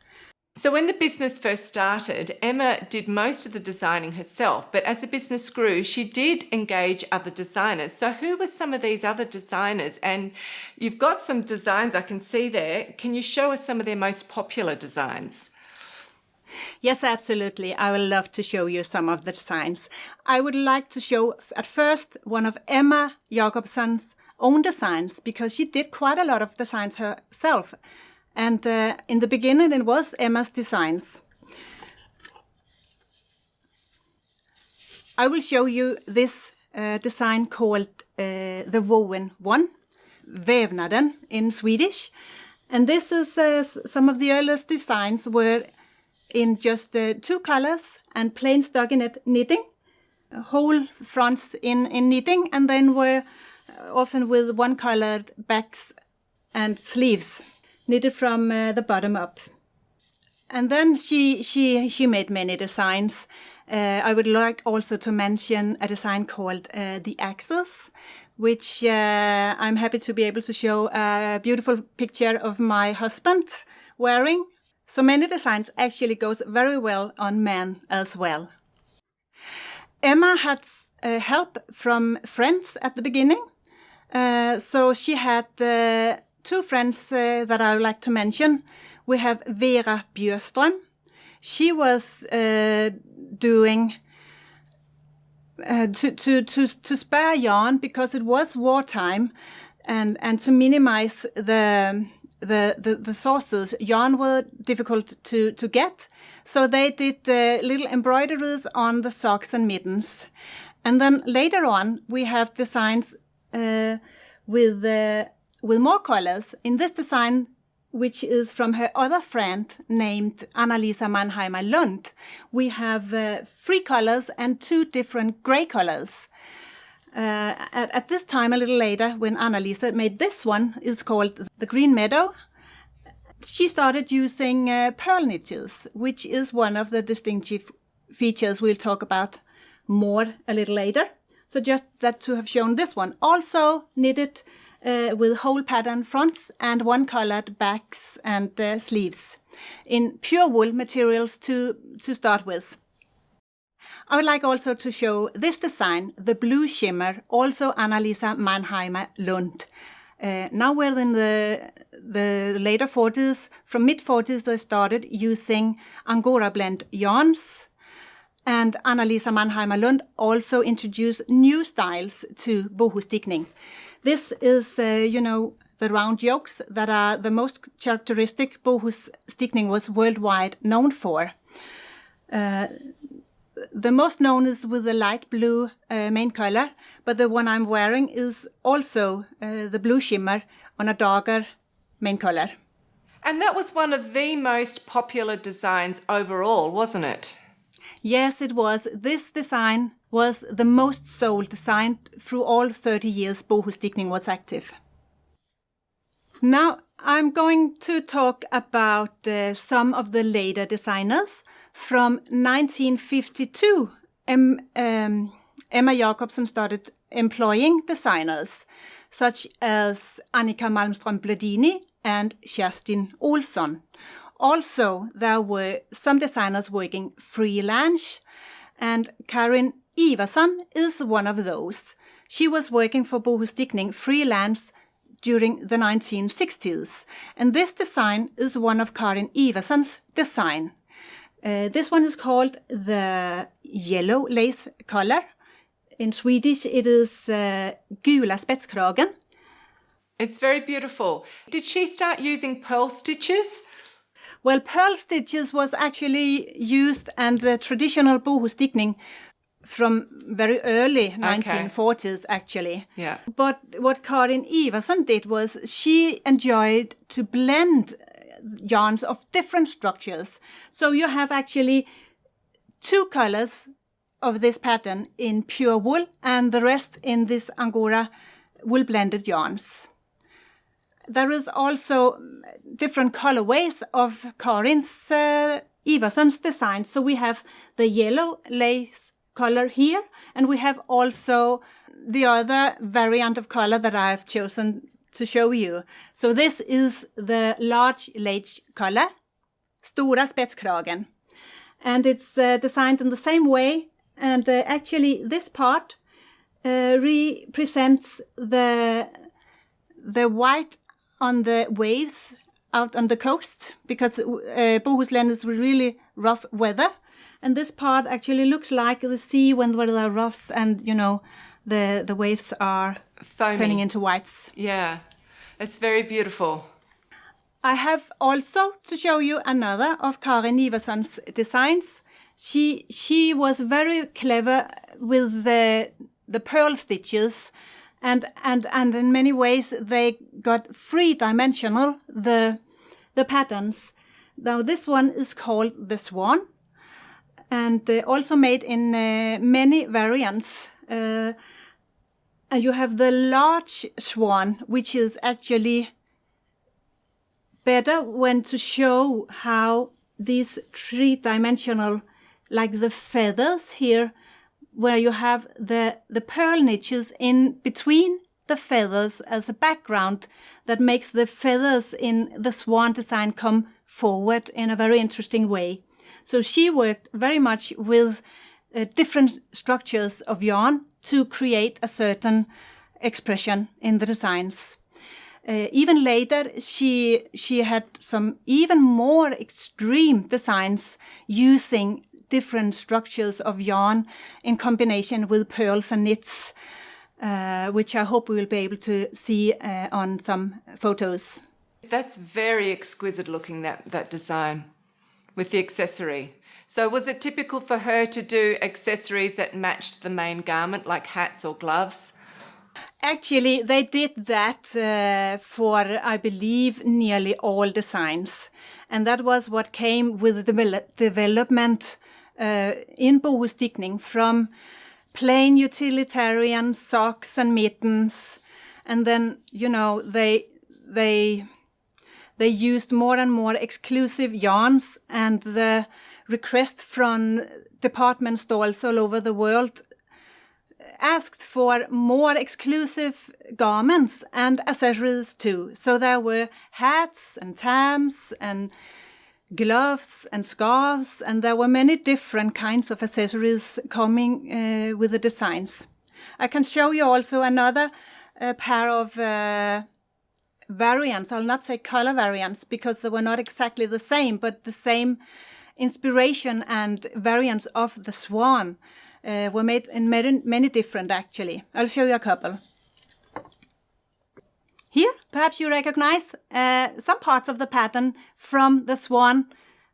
So when the business first started, Emma did most of the designing herself, but as the business grew, she did engage other designers. So who were some of these other designers? And you've got some designs I can see there. Can you show us some of their most popular designs? Yes, absolutely. I would love to show you some of the designs. I would like to show at first one of Emma Jacobson's own designs, because she did quite a lot of designs herself. And in the beginning, it was Emma's designs. I will show you this design called the Woven One, Vävnaden in Swedish. And this is some of the earliest designs were in just 2 colors and plain stockinette knitting, whole fronts in knitting, and then were often with 1-colored backs and sleeves, knitted from the bottom up. And then she made many designs. I would like also to mention a design called the Axis, which I'm happy to be able to show a beautiful picture of my husband wearing. So many designs actually goes very well on men as well. Emma had help from friends at the beginning. So she had 2 friends that I would like to mention. We have Vera Björström. She was doing to spare yarn because it was wartime, and to minimize the sources. Yarn were difficult to get, so they did little embroideries on the socks and mittens. And then later on, we have designs with more colors. In this design, which is from her other friend named Anna-Lisa Mannheimer Lund, we have 3 colors and 2 different gray colors. At this time, a little later, when Anna-Lisa made this one, it's called the Green Meadow. She started using pearl niches, which is one of the distinctive features we'll talk about more a little later. So just that to have shown this one. Also knitted with whole pattern fronts and 1-colored backs and sleeves in pure wool materials to start with. I would like also to show this design, the Blue Shimmer, also Anna-Lisa Mannheimer Lund. Now we're in the later 40s. From mid-40s they started using Angora blend yarns. And Anna-Lisa Mannheimer Lund also introduced new styles to Bohus Stickning. This is, the round yokes that are the most characteristic Bohus Stickning was worldwide known for. The most known is with the light blue main color, but the one I'm wearing is also the blue shimmer on a darker main color. And that was one of the most popular designs overall, wasn't it? Yes, it was. This design was the most sold design through all 30 years Bohus Stickning was active. Now I'm going to talk about some of the later designers. From 1952, Emma Jacobson started employing designers such as Annika Malmström Bledini and Kerstin Olsson. Also, there were some designers working freelance, and Karin Ivarsson is one of those. She was working for Bohus Stickning freelance during the 1960s. And this design is one of Karin Iversson's design. This one is called the yellow lace collar. In Swedish, it is gula spetskragen. It's very beautiful. Did she start using pearl stitches? Well, pearl stitches was actually used and traditional Bohus Stickning from very early 1940s, actually. Yeah. But what Karin Iversson did was she enjoyed to blend yarns of different structures. So you have actually 2 colors of this pattern in pure wool and the rest in this Angora wool blended yarns. There is also different colorways of Karin's Iversson's design. So we have the yellow lace color here, and we have also the other variant of color that I've chosen to show you. So this is the large lace color, stora spetskragen, and it's designed in the same way. And actually, this part represents the white on the waves out on the coast, because Bohuslän is really rough weather. And this part actually looks like the sea when there are roughs and, the waves are Foamy. Turning into whites. Yeah, it's very beautiful. I have also to show you another of Karin Iversson's designs. She was very clever with the pearl stitches, and in many ways they got 3-dimensional the patterns. Now this one is called the Swan, and also made in many variants. And you have the large swan, which is actually better when to show how these 3-dimensional, like the feathers here, where you have the pearl niches in between the feathers as a background that makes the feathers in the swan design come forward in a very interesting way. So she worked very much with different structures of yarn to create a certain expression in the designs. Even later, she had some even more extreme designs using different structures of yarn in combination with pearls and knits, which I hope we will be able to see on some photos. That's very exquisite looking, that design with the accessory. So was it typical for her to do accessories that matched the main garment, like hats or gloves? Actually, they did that for, I believe, nearly all designs. And that was what came with the development in Bohus Stickning, from plain utilitarian socks and mittens. And then, they used more and more exclusive yarns, and the request from department stores all over the world asked for more exclusive garments and accessories too. So there were hats and tams and gloves and scarves, and there were many different kinds of accessories coming with the designs. I can show you also another pair of variants. I'll not say color variants because they were not exactly the same, but the same inspiration and variants of the swan were made in many different, actually. I'll show you a couple. Here, perhaps you recognize some parts of the pattern from the swan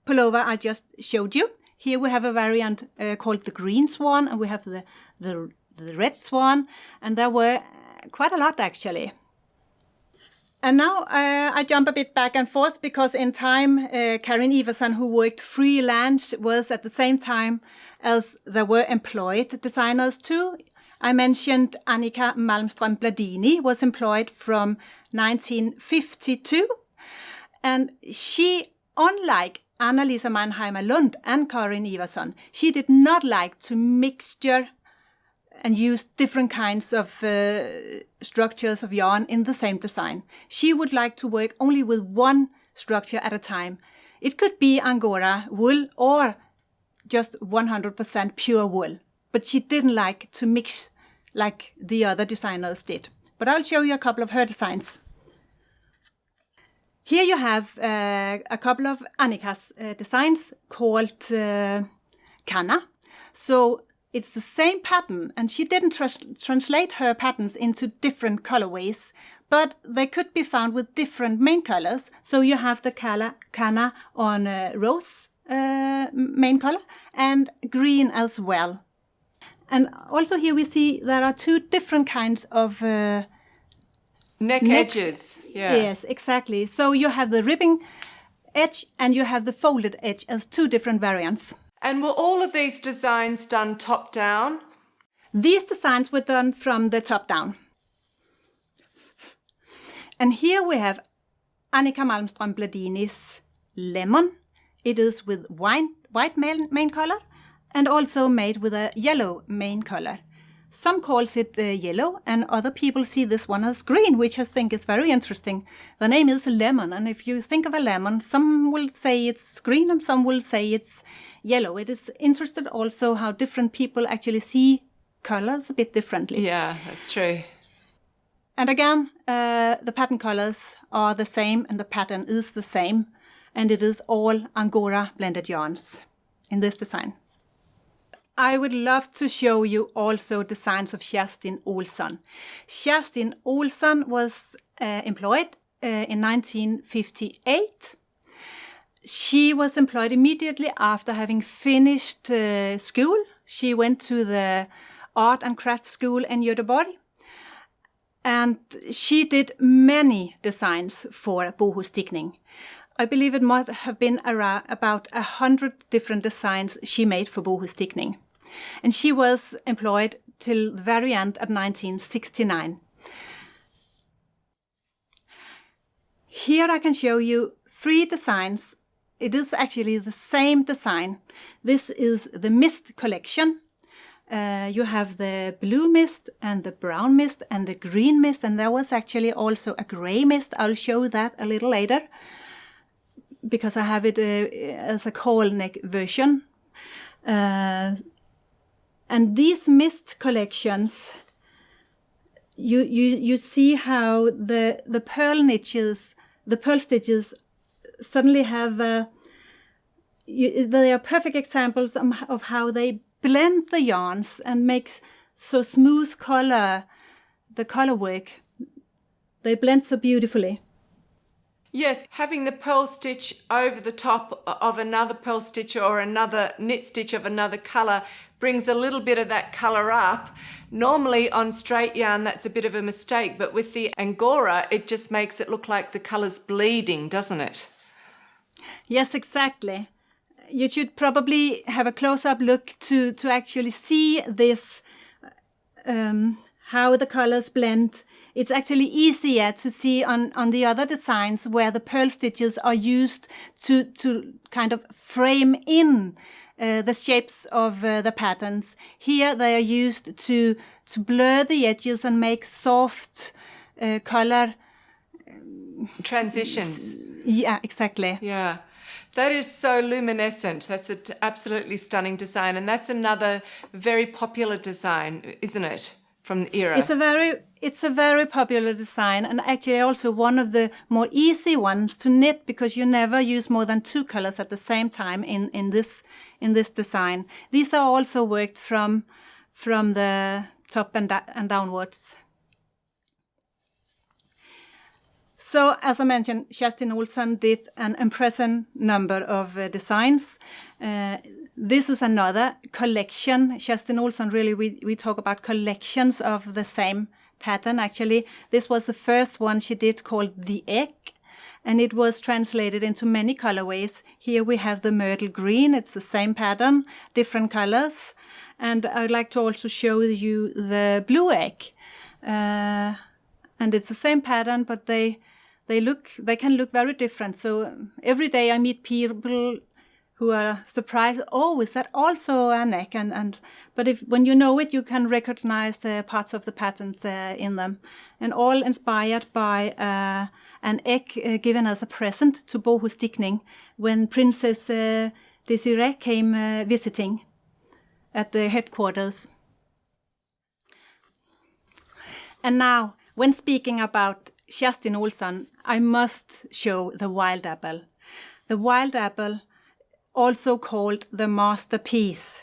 pullover I just showed you. Here we have a variant called the green swan, and we have the red swan, and there were quite a lot, actually. And now I jump a bit back and forth because in time, Karin Iversson, who worked freelance, was at the same time as there were employed designers too. I mentioned Annika Malmström Bladini was employed from 1952. And she, unlike Anna-Lisa Mannheimer Lund and Karin Iversson, she did not like to mixture and use different kinds of structures of yarn in the same design. She would like to work only with one structure at a time. It could be Angora wool or just 100% pure wool, but she didn't like to mix like the other designers did. But I'll show you a couple of her designs. Here you have a couple of Annika's designs called Kanna. So it's the same pattern, and she didn't translate her patterns into different colorways, but they could be found with different main colors. So you have the Kanna on rose main color and green as well. And also here we see there are two different kinds of neck edges. Yeah. Yes, exactly. So you have the ribbing edge and you have the folded edge as two different variants. And were all of these designs done top down? These designs were done from the top down. And here we have Annika Malmström Bladini's Lemon. It is with white main color and also made with a yellow main color. Some calls it yellow, and other people see this one as green, which I think is very interesting. The name is lemon, and if you think of a lemon, some will say it's green and some will say it's yellow. It is interesting also how different people actually see colors a bit differently. Yeah, that's true. And again, the pattern colors are the same and the pattern is the same, and it is all Angora blended yarns in this design. I would love to show you also designs of Kerstin Olsson. Kerstin Olsson was employed in 1958. She was employed immediately after having finished school. She went to the art and craft school in Göteborg. And she did many designs for Bohus Stickning. I believe it might have been around about 100 different designs she made for Bohus Stickning. And she was employed till the very end of 1969. Here I can show you 3 designs. It is actually the same design. This is the mist collection. You have the blue mist and the brown mist and the green mist, and there was actually also a gray mist. I'll show that a little later because I have it as a cowl neck version. And these mist collections, you see how the pearl niches, the pearl stitches suddenly have, they are perfect examples of how they blend the yarns and makes so smooth color, the color work. They blend so beautifully. Yes, having the pearl stitch over the top of another pearl stitch or another knit stitch of another colour brings a little bit of that colour up. Normally on straight yarn that's a bit of a mistake, but with the Angora it just makes it look like the colour's bleeding, doesn't it? Yes, exactly. You should probably have a close-up look to actually see this, how the colors blend. It's actually easier to see on the other designs where the pearl stitches are used to kind of frame in the shapes of the patterns. Here they are used to blur the edges and make soft color transitions. Yeah, exactly. Yeah. That is so luminescent. That's an absolutely stunning design. And that's another very popular design, isn't it, from the era? It's a very popular design, and actually also one of the more easy ones to knit because you never use more than 2 colors at the same time in this design. These are also worked from the top and downwards. So, as I mentioned, Kerstin Olsson did an impressive number of designs. This is another collection. Kerstin Olsson, really, we talk about collections of the same pattern, actually. This was the first one she did called The Egg, and it was translated into many colorways. Here we have the myrtle green. It's the same pattern, different colors. And I'd like to also show you the blue egg. And it's the same pattern, but they can look very different. So every day I meet people who are surprised. Oh, is that also an egg? But when you know it, you can recognize parts of the patterns in them, and all inspired by an egg given as a present to Bohus Stickning when Princess Desiree came visiting at the headquarters. And now, when speaking about Kerstin Olsson, I must show the wild apple. The wild apple, also called the masterpiece.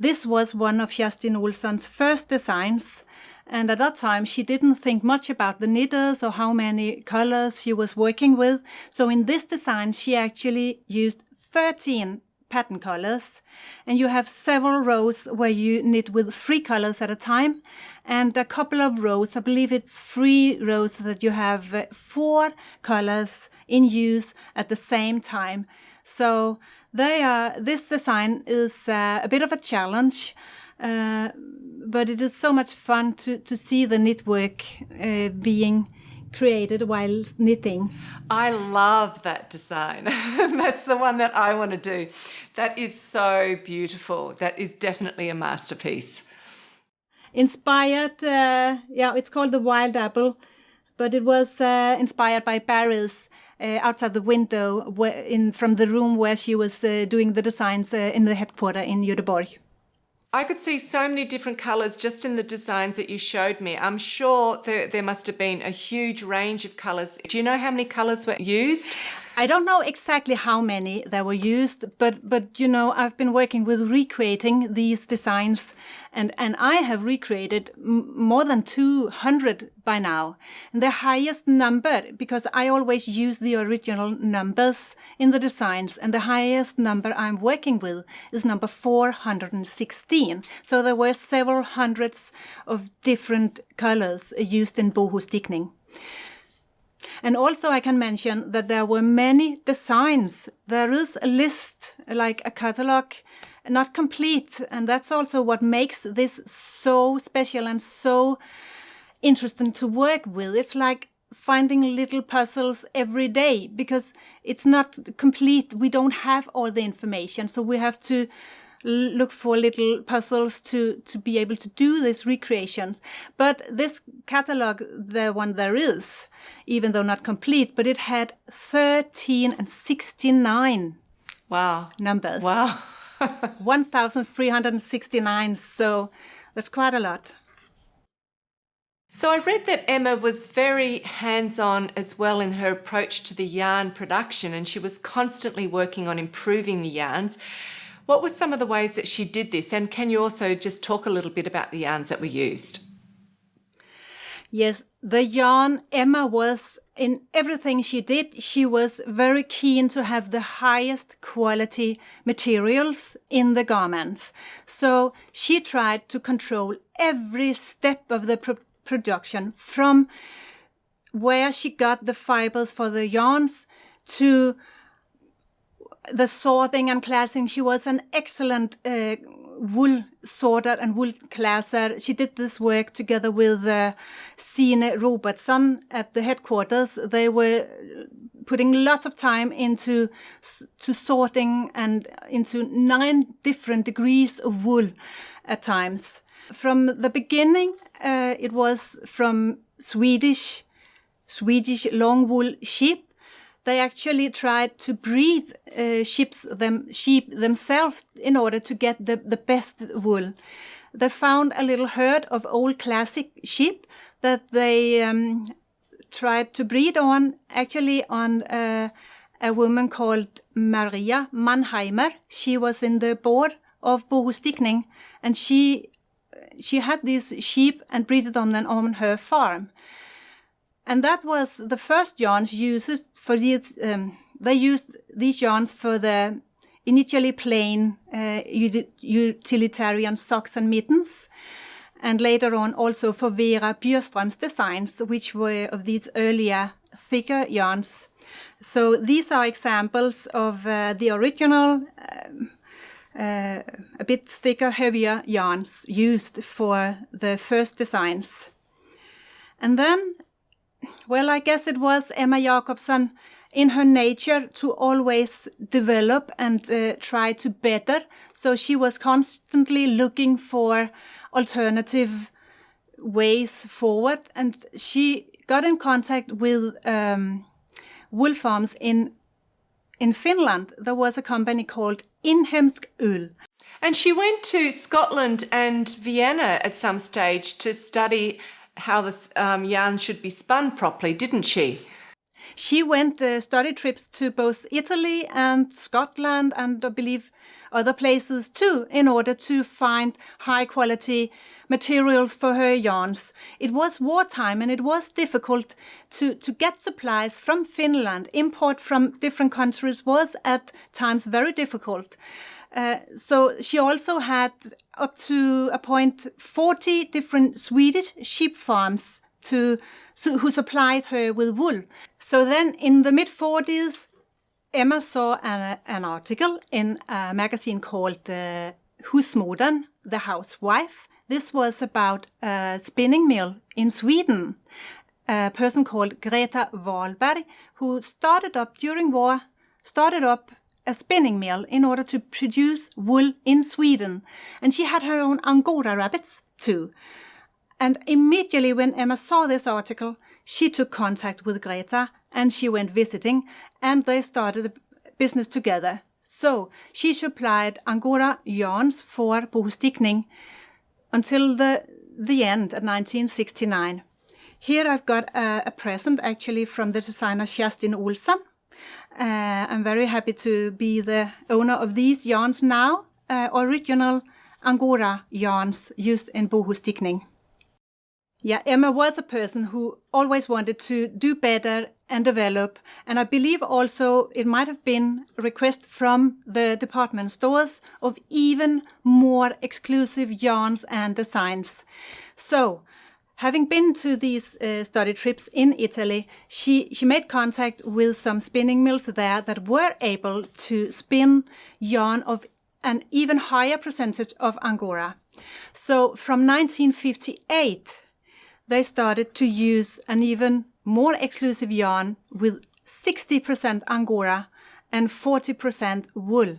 This was one of Kerstin Olsson's first designs, and at that time she didn't think much about the knitters or how many colors she was working with. So in this design she actually used 13 pattern colors, and you have several rows where you knit with 3 colors at a time, and a couple of rows, I believe it's 3 rows that you have 4 colors in use at the same time. So this design is a bit of a challenge, but it is so much fun to see the knitwork being created while knitting. I love that design. That's the one that I want to do. That is so beautiful. That is definitely a masterpiece. Inspired, it's called the wild apple, but it was inspired by berries outside the window from the room where she was doing the designs in the headquarters in Göteborg. I could see so many different colours just in the designs that you showed me. I'm sure there must have been a huge range of colours. Do you know how many colours were used? I don't know exactly how many that were used, but I've been working with recreating these designs, and I have recreated more than 200 by now. And the highest number, because I always use the original numbers in the designs, and the highest number I'm working with is number 416. So there were several hundreds of different colors used in Bohus Stickning. And also I can mention that there were many designs. There is a list, like a catalog, not complete. And that's also what makes this so special and so interesting to work with. It's like finding little puzzles every day because it's not complete. We don't have all the information. So we have to look for little puzzles to be able to do these recreations. But this catalog, the one there is, even though not complete, but it had 13 and 69 numbers. Wow. 1,369, so that's quite a lot. So I read that Emma was very hands-on as well in her approach to the yarn production, and she was constantly working on improving the yarns. What were some of the ways that she did this? And can you also just talk a little bit about the yarns that were used? Yes, the yarn, Emma was, in everything she did, she was very keen to have the highest quality materials in the garments. So she tried to control every step of the production, from where she got the fibers for the yarns to the sorting and classing. She was an excellent wool sorter and wool classer. She did this work together with Sine Robertson at the headquarters. They were putting lots of time into sorting and into 9 different degrees of wool at times. From the beginning, it was from Swedish long wool sheep. They actually tried to breed sheep themselves in order to get the best wool. They found a little herd of old classic sheep that they tried to breed on, actually on a woman called Maria Mannheimer. She was in the board of Bohus Stickning, and she had these sheep and breeded on them on her farm. And that was the first yarns used for these. They used these yarns for the initially plain utilitarian socks and mittens, and later on also for Vera Björström's designs, which were of these earlier thicker yarns. So these are examples of the original, a bit thicker, heavier yarns used for the first designs. And then, well, I guess it was Emma Jacobson in her nature to always develop and try to better. So she was constantly looking for alternative ways forward. And she got in contact with wool farms in Finland. There was a company called Inhemsk Ull. And she went to Scotland and Vienna at some stage to study how the yarn should be spun properly, didn't she? She went study trips to both Italy and Scotland and I believe other places too in order to find high quality materials for her yarns. It was wartime and it was difficult to get supplies from Finland. Import from different countries was at times very difficult. So she also had up to a point 40 different Swedish sheep farms who supplied her with wool. So then in the mid-40s, Emma saw an article in a magazine called Husmodern, the housewife. This was about a spinning mill in Sweden. A person called Greta Wahlberg, who during war, started up a spinning mill in order to produce wool in Sweden. And she had her own Angora rabbits too. And immediately when Emma saw this article, she took contact with Greta and she went visiting and they started a business together. So she supplied Angora yarns for Bohus Stickning until the end of 1969. Here I've got a present actually from the designer Kerstin Olsson. I'm very happy to be the owner of these yarns now, original Angora yarns used in Bohus Stickning. Yeah, Emma was a person who always wanted to do better and develop, and I believe also it might have been a request from the department stores of even more exclusive yarns and designs. So, having been to these study trips in Italy, she made contact with some spinning mills there that were able to spin yarn of an even higher percentage of Angora. So from 1958, they started to use an even more exclusive yarn with 60% Angora and 40% wool.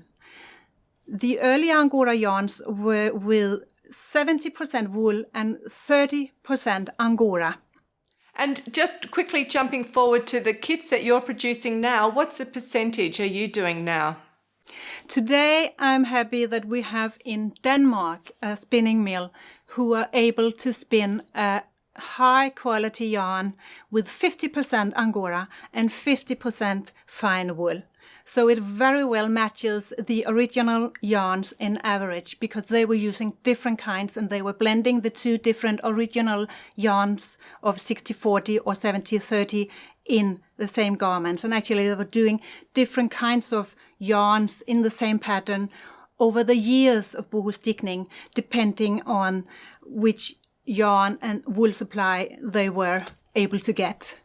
The early Angora yarns were with 70% wool and 30% Angora. And just quickly jumping forward to the kits that you're producing now, what's the percentage are you doing now? Today I'm happy that we have in Denmark a spinning mill who are able to spin a high quality yarn with 50% Angora and 50% fine wool. So it very well matches the original yarns in average because they were using different kinds and they were blending the two different original yarns of 60-40 or 70-30 in the same garments. And actually they were doing different kinds of yarns in the same pattern over the years of Bohus Stickning, depending on which yarn and wool supply they were able to get.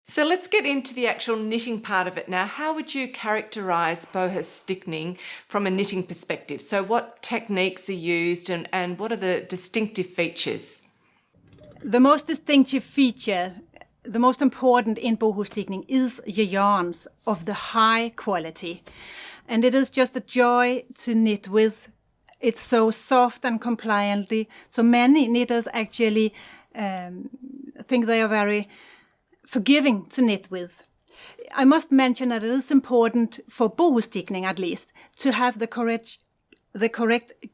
So let's get into the actual knitting part of it now. How would you characterise Bohus Stickning from a knitting perspective? So what techniques are used and what are the distinctive features? The most distinctive feature, the most important in Bohus Stickning is the yarns of the high quality. And it is just a joy to knit with. It's so soft and compliantly. So many knitters actually think they are very forgiving to knit with. I must mention that it is important for Bohus Stickning at least to have the correct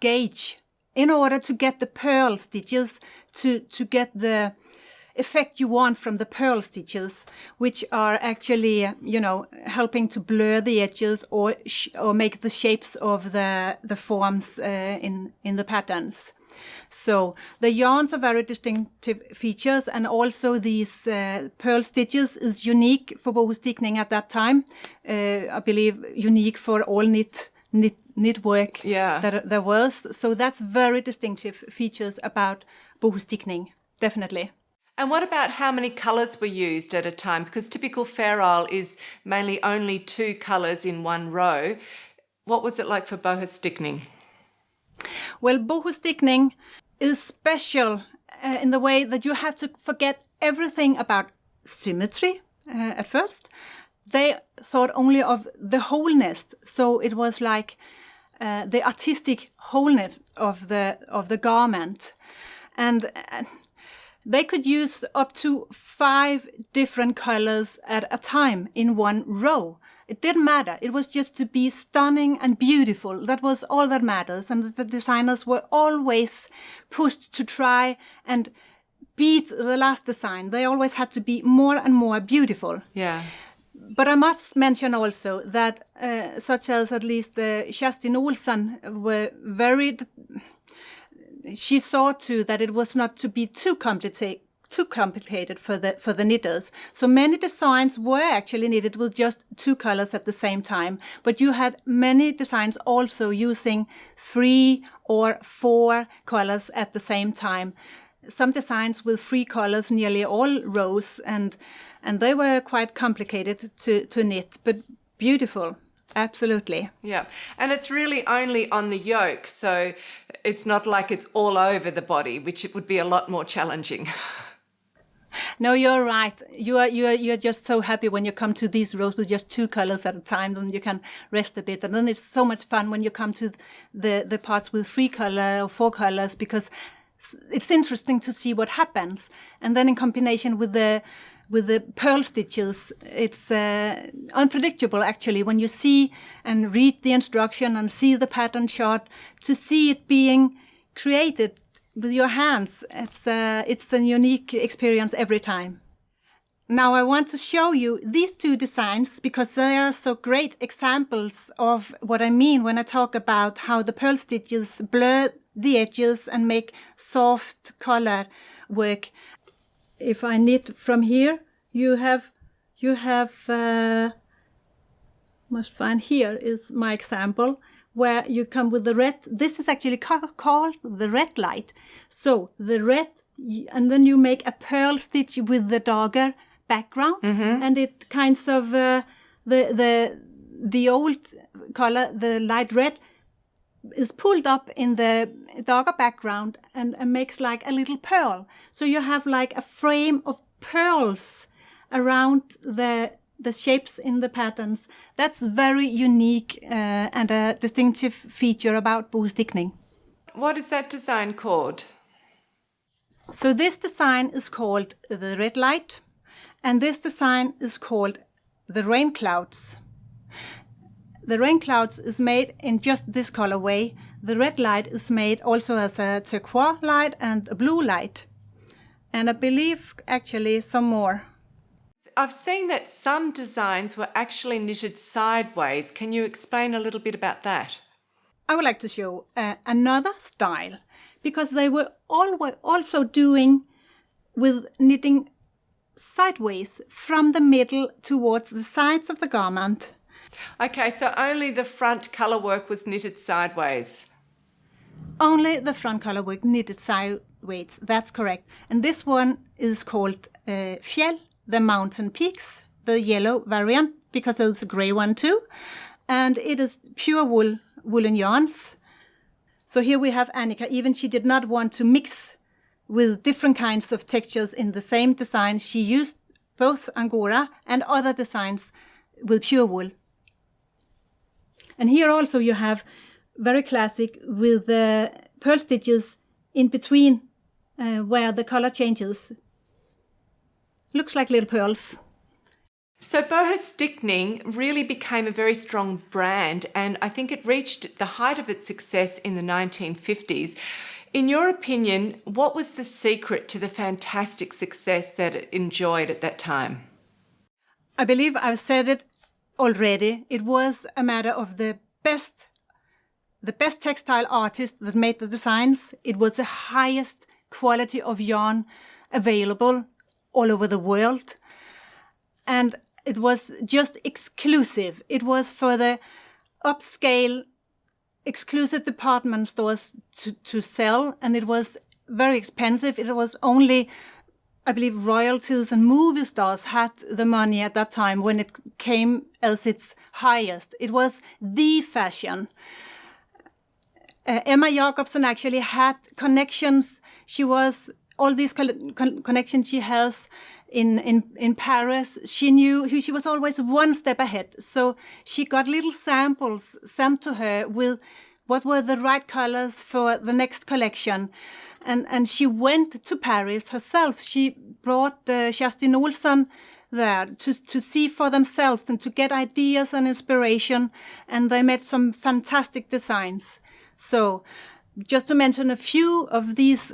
gauge in order to get the purl stitches, to get the effect you want from the purl stitches, which are actually, helping to blur the edges or make the shapes of the forms in the patterns. So the yarns are very distinctive features, and also these purl stitches is unique for Bohus Stickning at that time. I believe unique for all knit work that there was. So that's very distinctive features about Bohus Stickning, definitely. And what about how many colours were used at a time? Because typical Fair Isle is mainly only 2 colours in one row. What was it like for Bohus Stickning? Well, Bohus Stickning is special in the way that you have to forget everything about symmetry at first. They thought only of the wholeness. So it was like the artistic wholeness of the garment. And they could use up to 5 different colors at a time in one row. It didn't matter. It was just to be stunning and beautiful. That was all that matters. And the designers were always pushed to try and beat the last design. They always had to be more and more beautiful. Yeah. But I must mention also that, such as at least Kerstin Olsen were very. She saw too that it was not to be too complicated for the knitters. So many designs were actually knitted with just 2 colors at the same time. But you had many designs also using 3 or 4 colors at the same time. Some designs with 3 colors, nearly all rows, and they were quite complicated to knit, but beautiful. Absolutely. Yeah. And it's really only on the yoke, so it's not like it's all over the body, which it would be a lot more challenging. No, you're right. You're just so happy when you come to these rows with just 2 colors at a time, then you can rest a bit. And then it's so much fun when you come to the parts with 3 color or 4 colors, because it's interesting to see what happens. And then in combination with the pearl stitches, it's unpredictable actually when you see and read the instruction and see the pattern chart, to see it being created with your hands. It's a unique experience every time. Now I want to show you these 2 designs because they are so great examples of what I mean when I talk about how the pearl stitches blur the edges and make soft color work. If I knit from here, you have must find, here is my example where you come with the red. This is actually called the red light. So the red, and then you make a pearl stitch with the darker background, and it kinds of the old color, the light red, is pulled up in the darker background and makes like a little pearl. So you have like a frame of pearls around the shapes in the patterns. That's very unique and a distinctive feature about Bohus Stickning. What is that design called? So this design is called the red light, and this design is called the rain clouds. The rain clouds is made in just this colorway. The red light is made also as a turquoise light and a blue light. And I believe actually some more. I've seen that some designs were actually knitted sideways. Can you explain a little bit about that? I would like to show another style, because they were also doing with knitting sideways from the middle towards the sides of the garment. Okay, so only the front colour work was knitted sideways. Only the front colour work knitted sideways, that's correct. And this one is called Fjell, the mountain peaks, the yellow variant, because there's a grey one too. And it is pure woolen yarns. So here we have Annika. Even she did not want to mix with different kinds of textures in the same design. She used both Angora and other designs with pure wool. And here also you have very classic with the pearl stitches in between where the color changes. Looks like little pearls. So Bohus Stickning really became a very strong brand, and I think it reached the height of its success in the 1950s. In your opinion, what was the secret to the fantastic success that it enjoyed at that time? I believe I've said it already. It was a matter of the best textile artist that made the designs. It was the highest quality of yarn available all over the world. And it was just exclusive. It was for the upscale, exclusive department stores to sell, and it was very expensive. It was only, I believe, royalties and movie stars had the money at that time when it came as its highest. It was the fashion. Emma Jacobson actually had connections. She was, all these connections she has in Paris, she knew she was always one step ahead. So she got little samples sent to her with what were the right colors for the next collection. And she went to Paris herself. She brought Kerstin Olsen there to see for themselves and to get ideas and inspiration. And they made some fantastic designs. So just to mention a few of these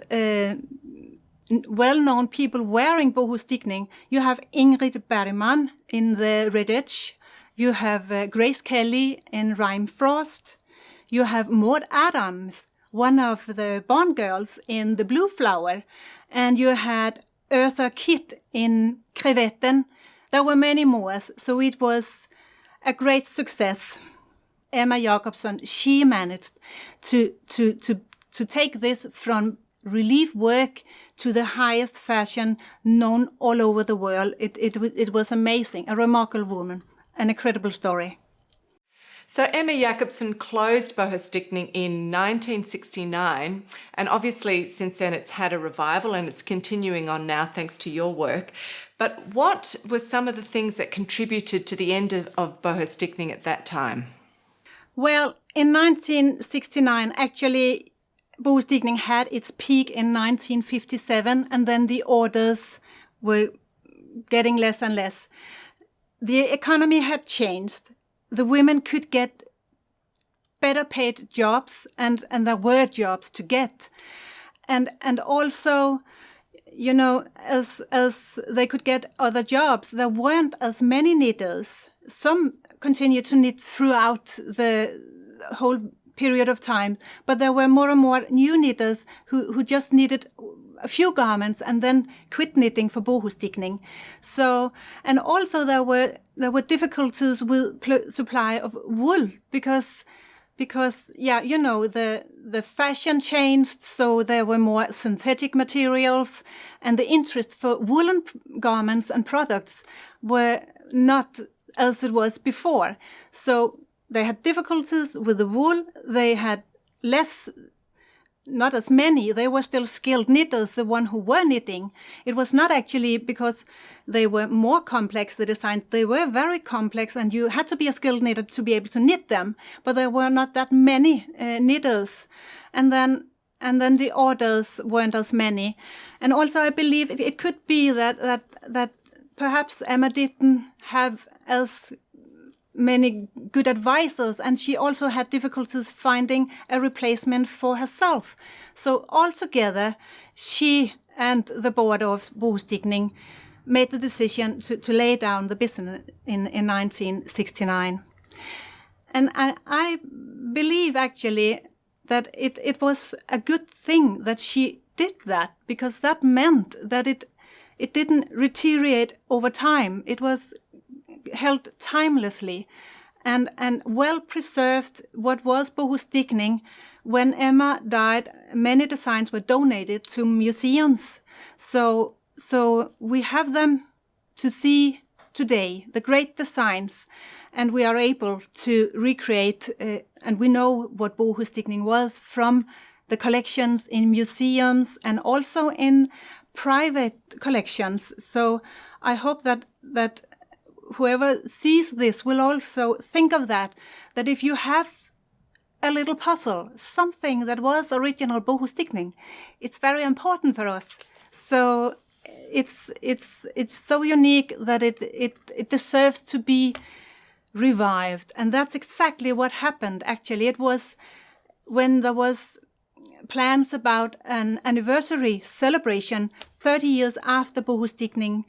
well-known people wearing Bohus Stickning. You have Ingrid Bergman in the Red Edge. You have Grace Kelly in Rime Frost. You have Maud Adams, one of the Bond girls in The Blue Flower. And you had Eartha Kitt in Crevetten. There were many more, so it was a great success. Emma Jacobson, she managed to take this from relief work to the highest fashion known all over the world. It was amazing, a remarkable woman, an incredible story. So Emma Jacobson closed Bohus Stickning in 1969, and obviously since then it's had a revival and it's continuing on now thanks to your work. But what were some of the things that contributed to the end of Bohus Stickning at that time? Well, in 1969, actually, Bohus Stickning had its peak in 1957, and then the orders were getting less and less. The economy had changed. The women could get better paid jobs, and there were jobs to get. And also, you know, as they could get other jobs, there weren't as many knitters. Some continued to knit throughout the whole period of time, but there were more and more new knitters who just needed a few garments and then quit knitting for Bohus Stickning. So, and also there were difficulties with supply of wool because yeah, you know, the fashion changed, so there were more synthetic materials, and the interest for woolen garments and products were not as it was before. So they had difficulties with the wool. They had not as many. They were still skilled knitters, the one who were knitting. It was not actually because they were more complex, the designs. They were very complex, and you had to be a skilled knitter to be able to knit them. But there were not that many knitters. And then the orders weren't as many. And also I believe it could be that perhaps Emma didn't have as many good advisors, and she also had difficulties finding a replacement for herself. So altogether, she and the board of Bohus Stickning made the decision to lay down the business in 1969. And I believe actually that it was a good thing that she did that, because that meant that it didn't deteriorate over time. It was held timelessly and well preserved what was Bohus Stickning. When Emma died, many designs were donated to museums. So we have them to see today, the great designs, and we are able to recreate, and we know what Bohus Stickning was from the collections in museums and also in private collections. So I hope that whoever sees this will also think of that if you have a little puzzle, something that was original Bohus Stickning, it's very important for us. So it's so unique that it deserves to be revived. And that's exactly what happened, actually. It was when there was plans about an anniversary celebration 30 years after Bohus Stickning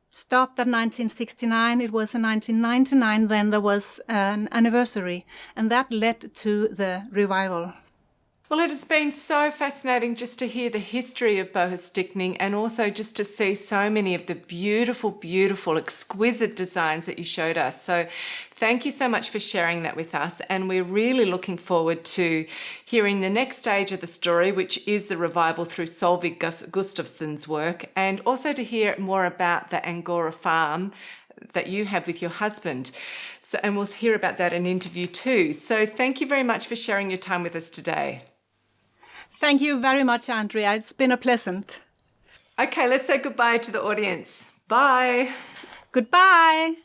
stopped at 1969. It was in 1999, then there was an anniversary, and that led to the revival. Well, it has been so fascinating just to hear the history of Bohus Stickning, and also just to see so many of the beautiful, beautiful, exquisite designs that you showed us. So thank you so much for sharing that with us, and we're really looking forward to hearing the next stage of the story, which is the revival through Solveig Gustafsson's work, and also to hear more about the Angora farm that you have with your husband. So, and we'll hear about that in an interview too. So thank you very much for sharing your time with us today. Thank you very much, Andrea. It's been a pleasant. Okay, let's say goodbye to the audience. Bye. Goodbye.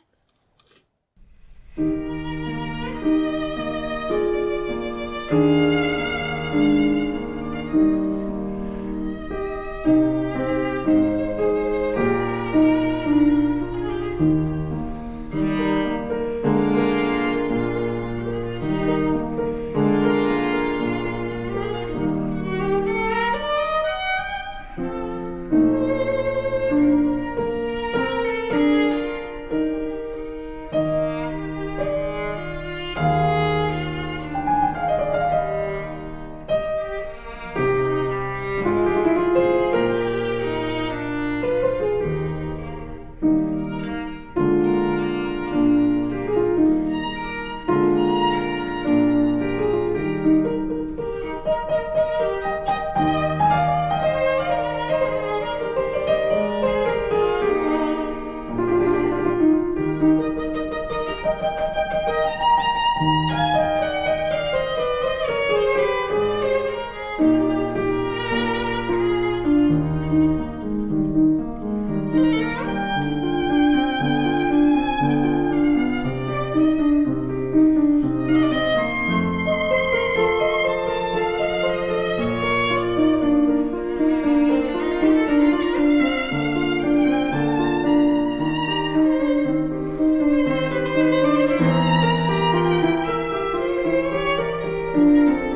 you.